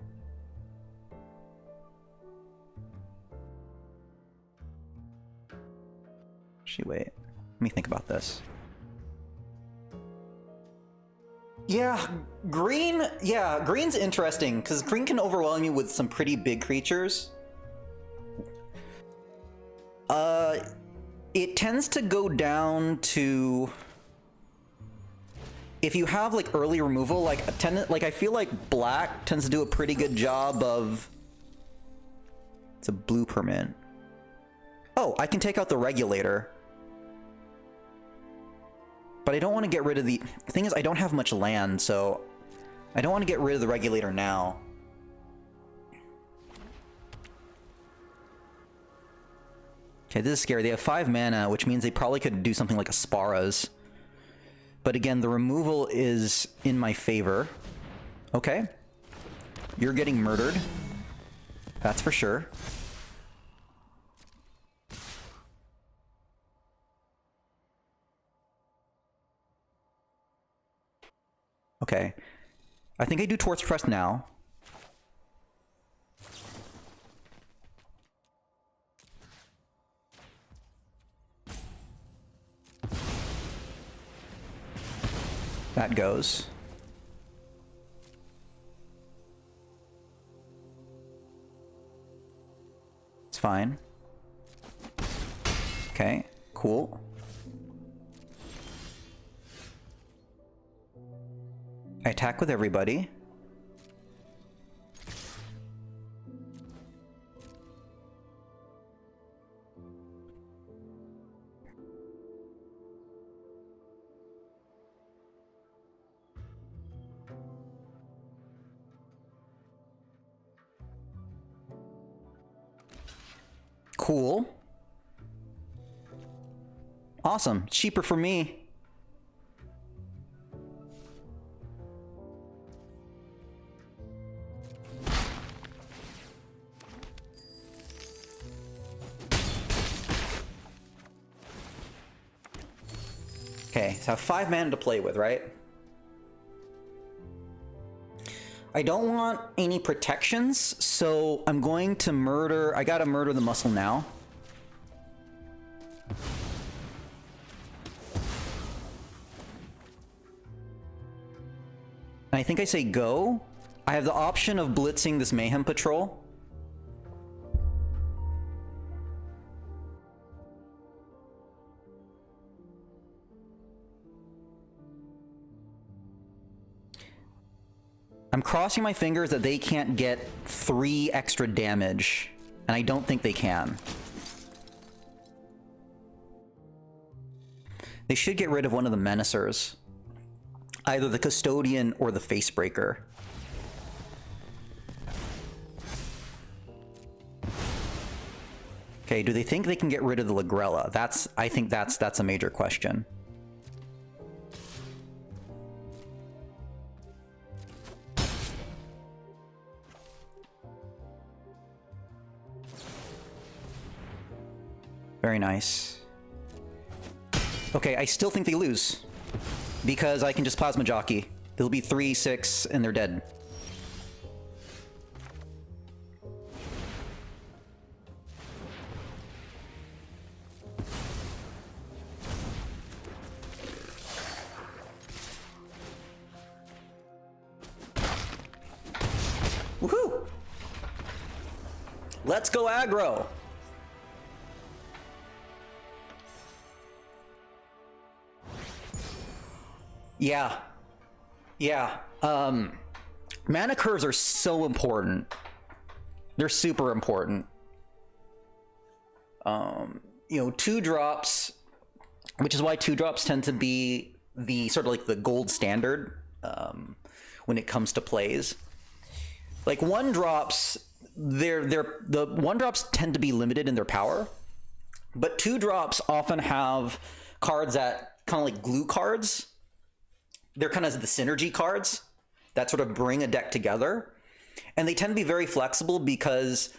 Wait. Let me think about this. Yeah, green. Yeah, green's interesting because green can overwhelm you with some pretty big creatures. It tends to go down to if you have like early removal, like I feel like black tends to do a pretty good job of. It's a blue permit. Oh, I can take out the regulator. But I don't want to get rid of the thing is I don't have much land, so I don't want to get rid of the regulator now. Okay, this is scary. They have 5 mana, which means they probably could do something like a Spara's. But again, the removal is in my favor. Okay. You're getting murdered. That's for sure. Okay. I think I do Torch Press now. That goes. It's fine. Okay, cool. I attack with everybody. Cool. Awesome. Cheaper for me. Okay, so I have 5 mana to play with, right? I don't want any protections, so I'm going to murder... I gotta murder the muscle now. And I think I say go. I have the option of blitzing this Mayhem Patrol. I'm crossing my fingers that they can't get 3 extra damage, and I don't think they can. They should get rid of one of the Menacers. Either the Custodian or the Facebreaker. Okay, do they think they can get rid of the Lagrella? I think that's a major question. Very nice. Okay, I still think they lose. Because I can just Plasma Jockey. They'll be 3/6 and they're dead. Woohoo! Let's go aggro! Yeah. Yeah. Mana curves are so important. They're super important. You know, 2-drops, which is why 2-drops tend to be the sort of like the gold standard when it comes to plays. Like 1-drops, the 1-drops tend to be limited in their power, but 2-drops often have cards that kind of like glue cards. They're kind of the synergy cards that sort of bring a deck together. And they tend to be very flexible because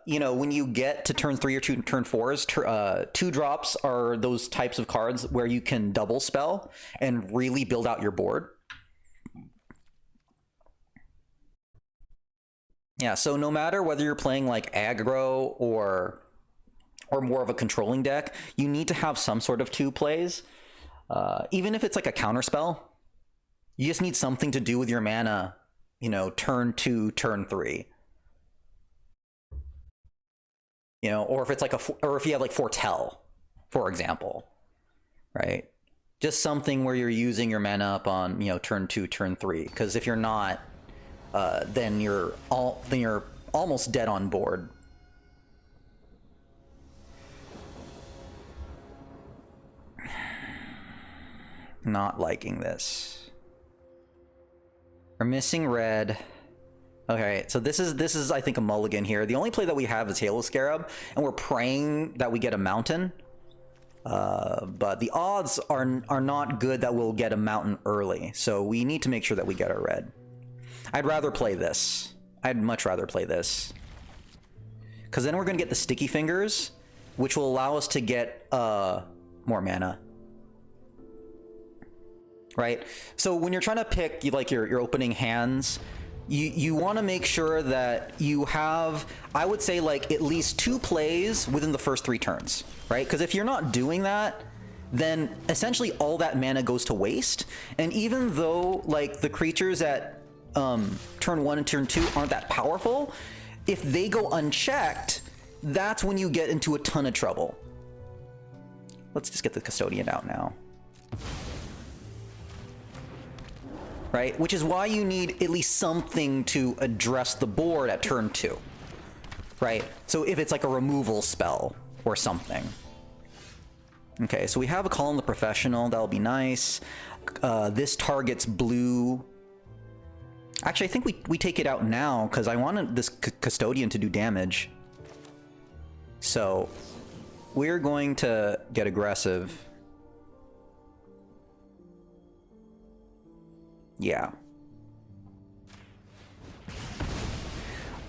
you know, when you get to turn 3 or turn 4s, 2-drops are those types of cards where you can double spell and really build out your board. Yeah, so no matter whether you're playing like aggro or more of a controlling deck, you need to have some sort of 2 plays. Even if it's like a counter spell, you just need something to do with your mana, you know, turn 2, turn 3. You know, or if it's like or if you have like Foretell, for example, right? Just something where you're using your mana up on, you know, turn 2, turn 3. Because if you're not, then you're almost dead on board. Not liking this. We're missing red. Okay, so this is I think a mulligan here. The only play that we have is Halo Scarab, and we're praying that we get a mountain. But the odds are not good that we'll get a mountain early, so we need to make sure that we get our red. I'd rather play this. I'd much rather play this. Because then we're going to get the Sticky Fingers, which will allow us to get more mana. Right? So when you're trying to pick like your opening hands, you want to make sure that you have, I would say, like at least 2 plays within the first 3 turns, right? Because if you're not doing that, then essentially all that mana goes to waste. And even though like the creatures at turn 1 and turn 2 aren't that powerful, if they go unchecked, that's when you get into a ton of trouble. Let's just get the Custodian out now. Right? Which is why you need at least something to address the board at turn 2. Right? So if it's like a removal spell or something. Okay, so we have a Call on the Professional. That'll be nice. This targets blue. Actually, I think we take it out now because I wanted this Custodian to do damage. So we're going to get aggressive. Yeah.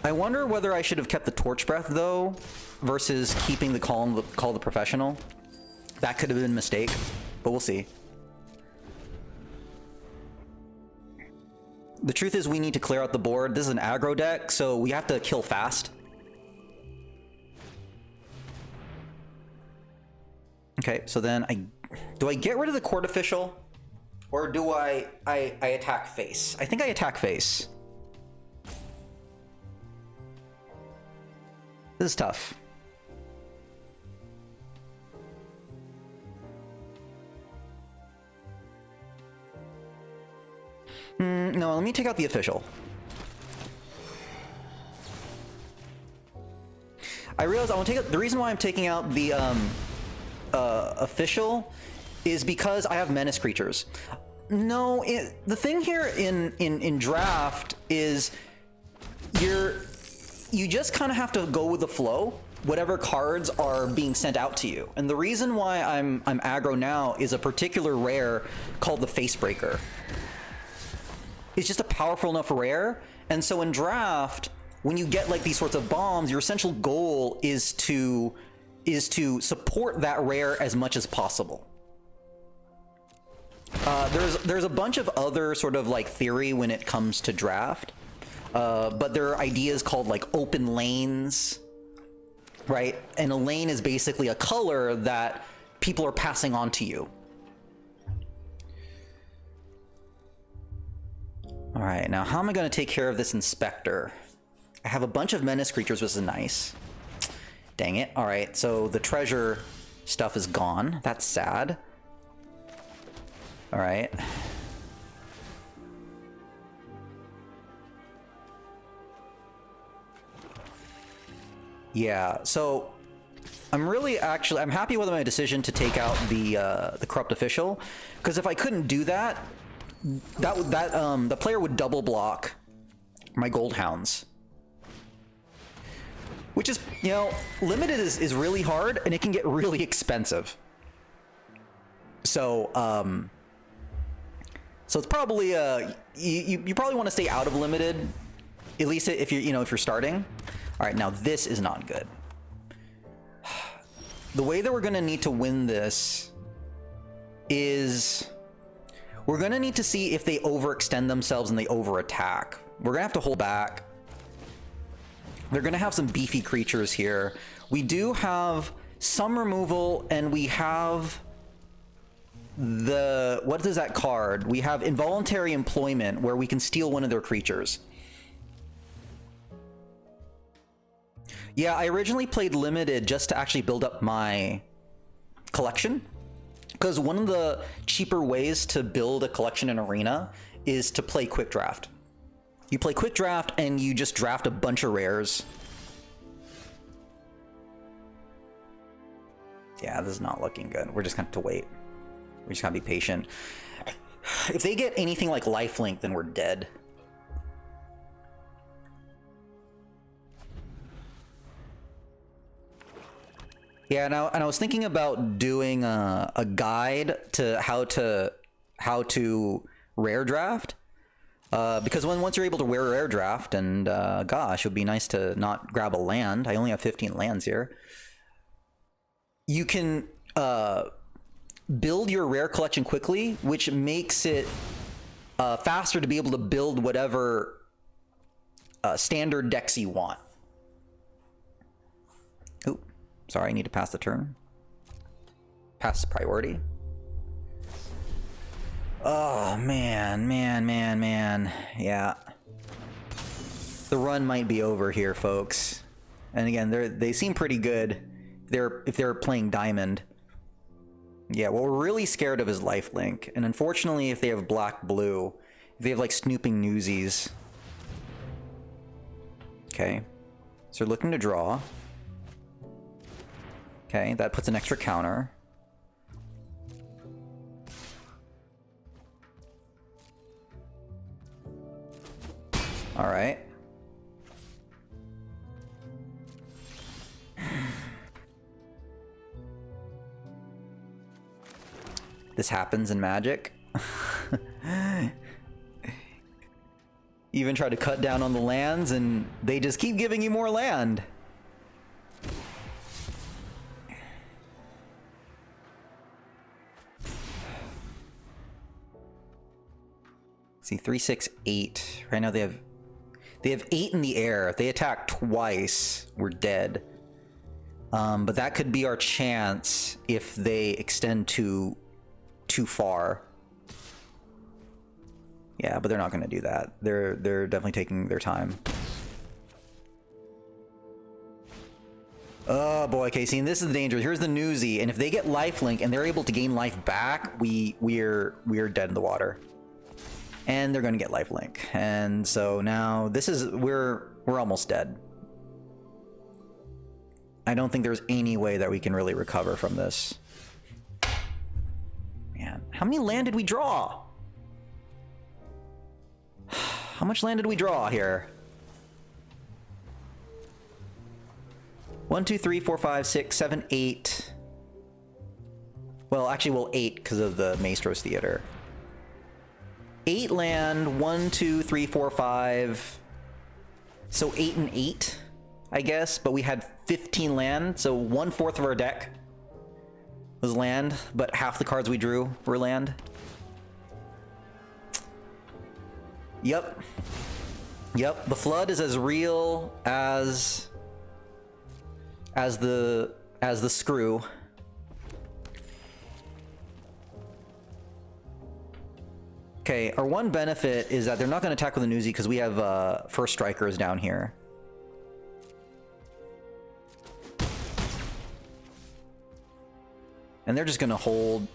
I wonder whether I should have kept the Torch Breath, though, versus keeping the Call the Professional. That could have been a mistake, but we'll see. The truth is we need to clear out the board. This is an aggro deck, so we have to kill fast. Okay, so then do I get rid of the Court Official? Or do I attack face? I think I attack face. This is tough. No, let me take out the official. I realize I want to take out, the reason why I'm taking out the official is because I have menace creatures. No, the thing here in draft is you just kind of have to go with the flow, whatever cards are being sent out to you. And the reason why I'm aggro now is a particular rare called the Facebreaker. It's just a powerful enough rare, and so in draft, when you get like these sorts of bombs, your essential goal is to support that rare as much as possible. There's a bunch of other sort of like theory when it comes to draft, but there are ideas called like open lanes, right? And a lane is basically a color that people are passing on to you. All right, now how am I going to take care of this Inspector? I have a bunch of menace creatures, which is nice. Dang it. All right, so the treasure stuff is gone. That's sad. All right. Yeah, so I'm happy with my decision to take out the Corrupt Official, because if I couldn't do that, the player would double block my Gold Hounds. Which is, you know, limited is really hard, and it can get really expensive. So, so it's probably you probably want to stay out of limited, at least if you're starting. All right, now this is not good. The way that we're going to need to win this is we're going to need to see if they overextend themselves and they overattack. We're going to have to hold back. They're going to have some beefy creatures here. We do have some removal, and we have the... what is that card? We have Involuntary Employment, where we can steal one of their creatures. Yeah, I originally played Limited just to actually build up my collection. Because one of the cheaper ways to build a collection in Arena is to play Quick Draft. You play Quick Draft and you just draft a bunch of rares. Yeah, this is not looking good. We're just gonna have to wait. We just gotta be patient. If they get anything like lifelink, then we're dead. Yeah, and I was thinking about doing a guide to how to rare draft, because once you're able to rare draft, and gosh, it would be nice to not grab a land. I only have 15 lands here. You can build your rare collection quickly, which makes it faster to be able to build whatever standard decks you want. Oop. Sorry, I need to pass the turn. Pass priority. Oh, man. Yeah. The run might be over here, folks. And again, they seem pretty good if they're playing Diamond. Yeah, what we're really scared of is lifelink. And unfortunately, if they have black-blue, if they have, like, snooping newsies. Okay. So they're looking to draw. Okay, that puts an extra counter. All right. This happens in Magic. Even try to cut down on the lands and they just keep giving you more land. See, 3, 6, 8. Right now they have 8 in the air. If they attack twice, we're dead. But that could be our chance if they extend too far. Yeah, but they're not going to do that. They're definitely taking their time. Oh boy, okay, see, and this is the danger. Here's the newsy, and if they get lifelink and they're able to gain life back, we're dead in the water. And they're going to get lifelink. And so now this is we're almost dead. I don't think there's any way that we can really recover from this. Man, how many land did we draw? How much land did we draw here? 1, 2, 3, 4, 5, 6, 7, 8. Well, actually, well, 8 because of the Maestro's Theater. 8 land, 1, 2, 3, 4, 5. So 8 and 8, I guess. But we had 15 land, so 1/4 of our deck was land, but half the cards we drew were land. Yep. The flood is as real as the screw. Okay, our one benefit is that they're not going to attack with a newsy because we have first strikers down here. And they're just going to hold.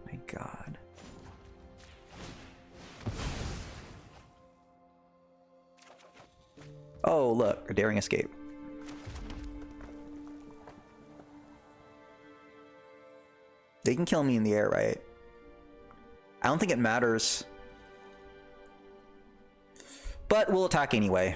My God. Oh, look, a daring escape. They can kill me in the air, right? I don't think it matters. But we'll attack anyway.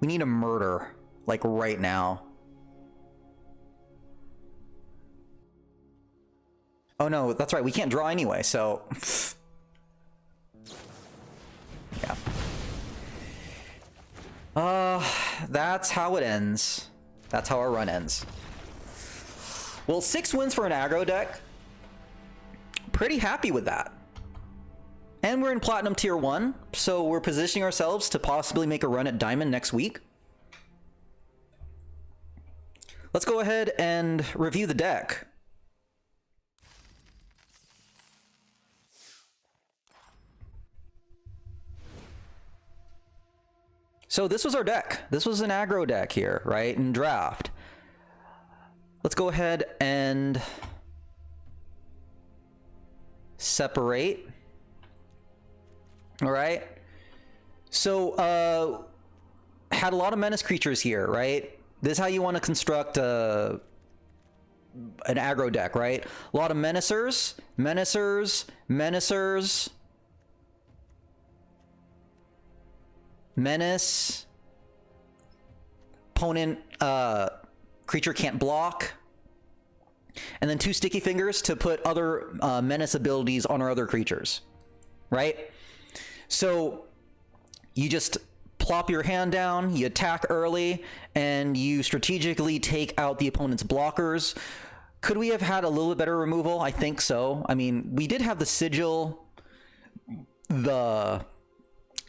We need a murder, like right now. Oh no, that's right, we can't draw anyway, so... yeah. That's how it ends. That's how our run ends. Well, 6 wins for an aggro deck. Pretty happy with that. And we're in Platinum Tier 1, so we're positioning ourselves to possibly make a run at Diamond next week. Let's go ahead and review the deck. So this was our deck. This was an aggro deck here, right, in draft. Let's go ahead and separate. All right. So had a lot of menace creatures here, right? This is how you want to construct an aggro deck, right? A lot of menacers, menacers, menacers, menace, opponent creature can't block, and then 2 sticky fingers to put other menace abilities on our other creatures, right? So you just plop your hand down, you attack early, and you strategically take out the opponent's blockers. Could we have had a little bit better removal? I think so. I mean, we did have the Sigil, the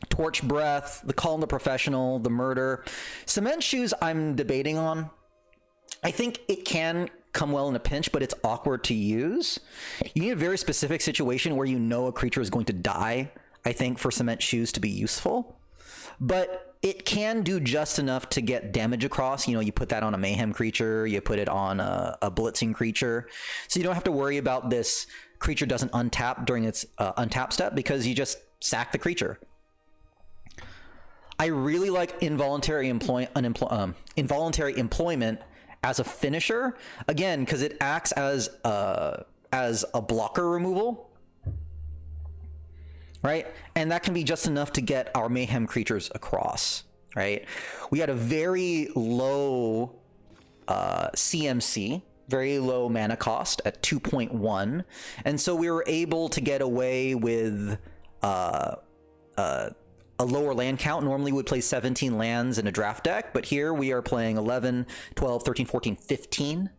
Torch Breath, the Call the Professional, the Murder. Cement Shoes I'm debating on. I think it can come well in a pinch, but it's awkward to use. You need a very specific situation where you know a creature is going to die, I think, for Cement Shoes to be useful. But it can do just enough to get damage across. You know, you put that on a Mayhem creature, you put it on a blitzing creature. So you don't have to worry about this creature doesn't untap during its untap step, because you just sack the creature. I really like involuntary employment as a finisher, again, because it acts as a blocker removal, right? And that can be just enough to get our Mayhem creatures across, right? We had a very low CMC, very low mana cost at 2.1, and so we were able to get away with a lower land count. Normally we would play 17 lands in a draft deck, but here we are playing 11, 12, 13, 14, 15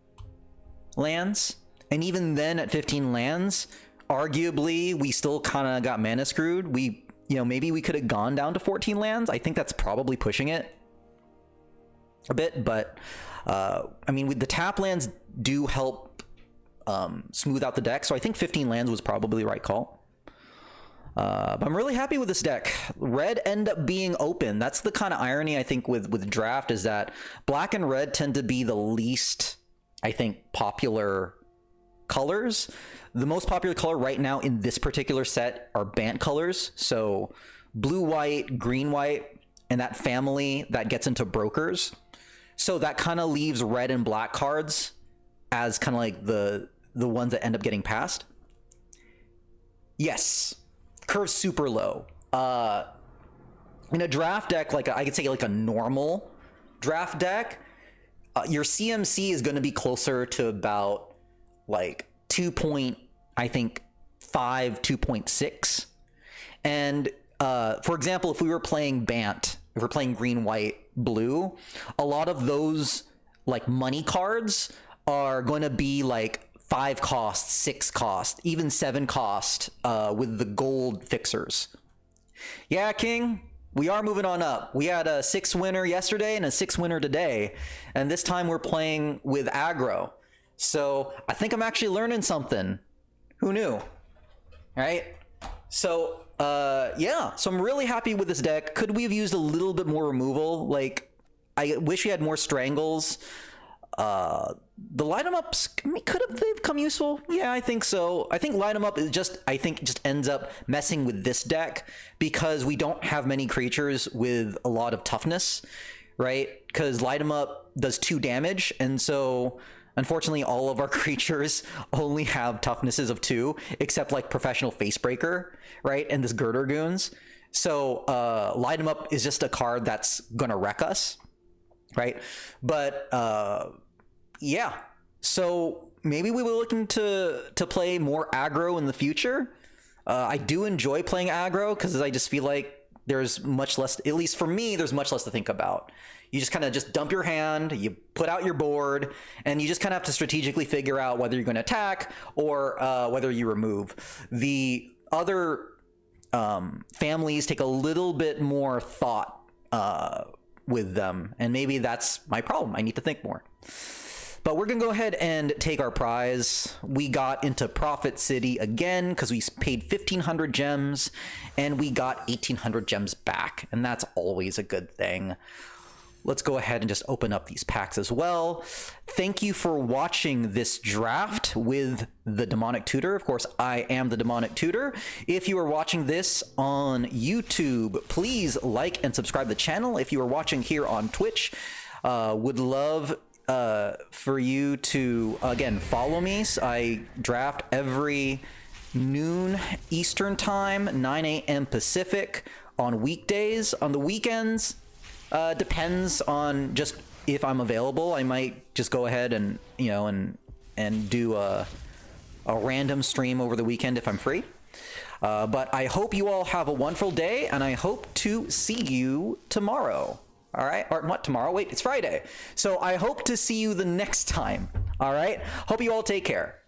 lands. And even then at 15 lands, arguably we still kind of got mana screwed. We, you know, maybe we could have gone down to 14 lands. I think that's probably pushing it a bit, but I mean, the tap lands do help smooth out the deck. So I think 15 lands was probably the right call. But I'm really happy with this deck. Red end up being open. That's the kind of irony I think with draft, is that black and red tend to be the least, I think, popular colors. The most popular color right now in this particular set are Bant colors. So blue, white, green, white, and that family that gets into brokers. So that kind of leaves red and black cards as kind of like the ones that end up getting passed. Yes. Curve's super low. In a draft deck, like I could say like a normal draft deck, your CMC is going to be closer to about like 2.5, 2.6. And for example, if we were playing Bant, if we're playing green, white, blue, a lot of those like money cards are going to be like 5 cost, 6 cost, even 7 cost with the gold fixers. Yeah, King, we are moving on up. We had a 6 winner yesterday and a 6 winner today, and this time we're playing with aggro. So I think I'm actually learning something. Who knew? Right? So yeah, so I'm really happy with this deck. Could we have used a little bit more removal? Like, I wish we had more strangles. The light 'em ups, I mean, could have they've come useful? Yeah, I think so. I think light 'em up is just, I think just ends up messing with this deck because we don't have many creatures with a lot of toughness, right? Because light 'em up does 2 damage, and so unfortunately all of our creatures only have toughnesses of 2, except like Professional Facebreaker, right? And this Girder Goons. So Light 'em Up is just a card that's gonna wreck us, right? But yeah, so maybe we were looking to play more aggro in the future. I do enjoy playing aggro because I just feel like there's much less, at least for me, there's much less to think about. You just kind of just dump your hand, you put out your board, and you just kind of have to strategically figure out whether you're going to attack or whether you remove. The other families take a little bit more thought with them, and maybe that's my problem. I need to think more. But we're going to go ahead and take our prize. We got into Profit City again because we paid 1,500 gems, and we got 1,800 gems back, and that's always a good thing. Let's go ahead and just open up these packs as well. Thank you for watching this draft with the Demonic Tutor. Of course, I am the Demonic Tutor. If you are watching this on YouTube, please like and subscribe to the channel. If you are watching here on Twitch, would love for you to, again, follow me. So I draft every noon Eastern time, 9 a.m. Pacific on weekdays. On the weekends, depends on just if I'm available. I might just go ahead and, you know, and do a random stream over the weekend if I'm free. But I hope you all have a wonderful day, and I hope to see you tomorrow. All right, or what, tomorrow? Wait, it's Friday. So I hope to see you the next time. All right, hope you all take care.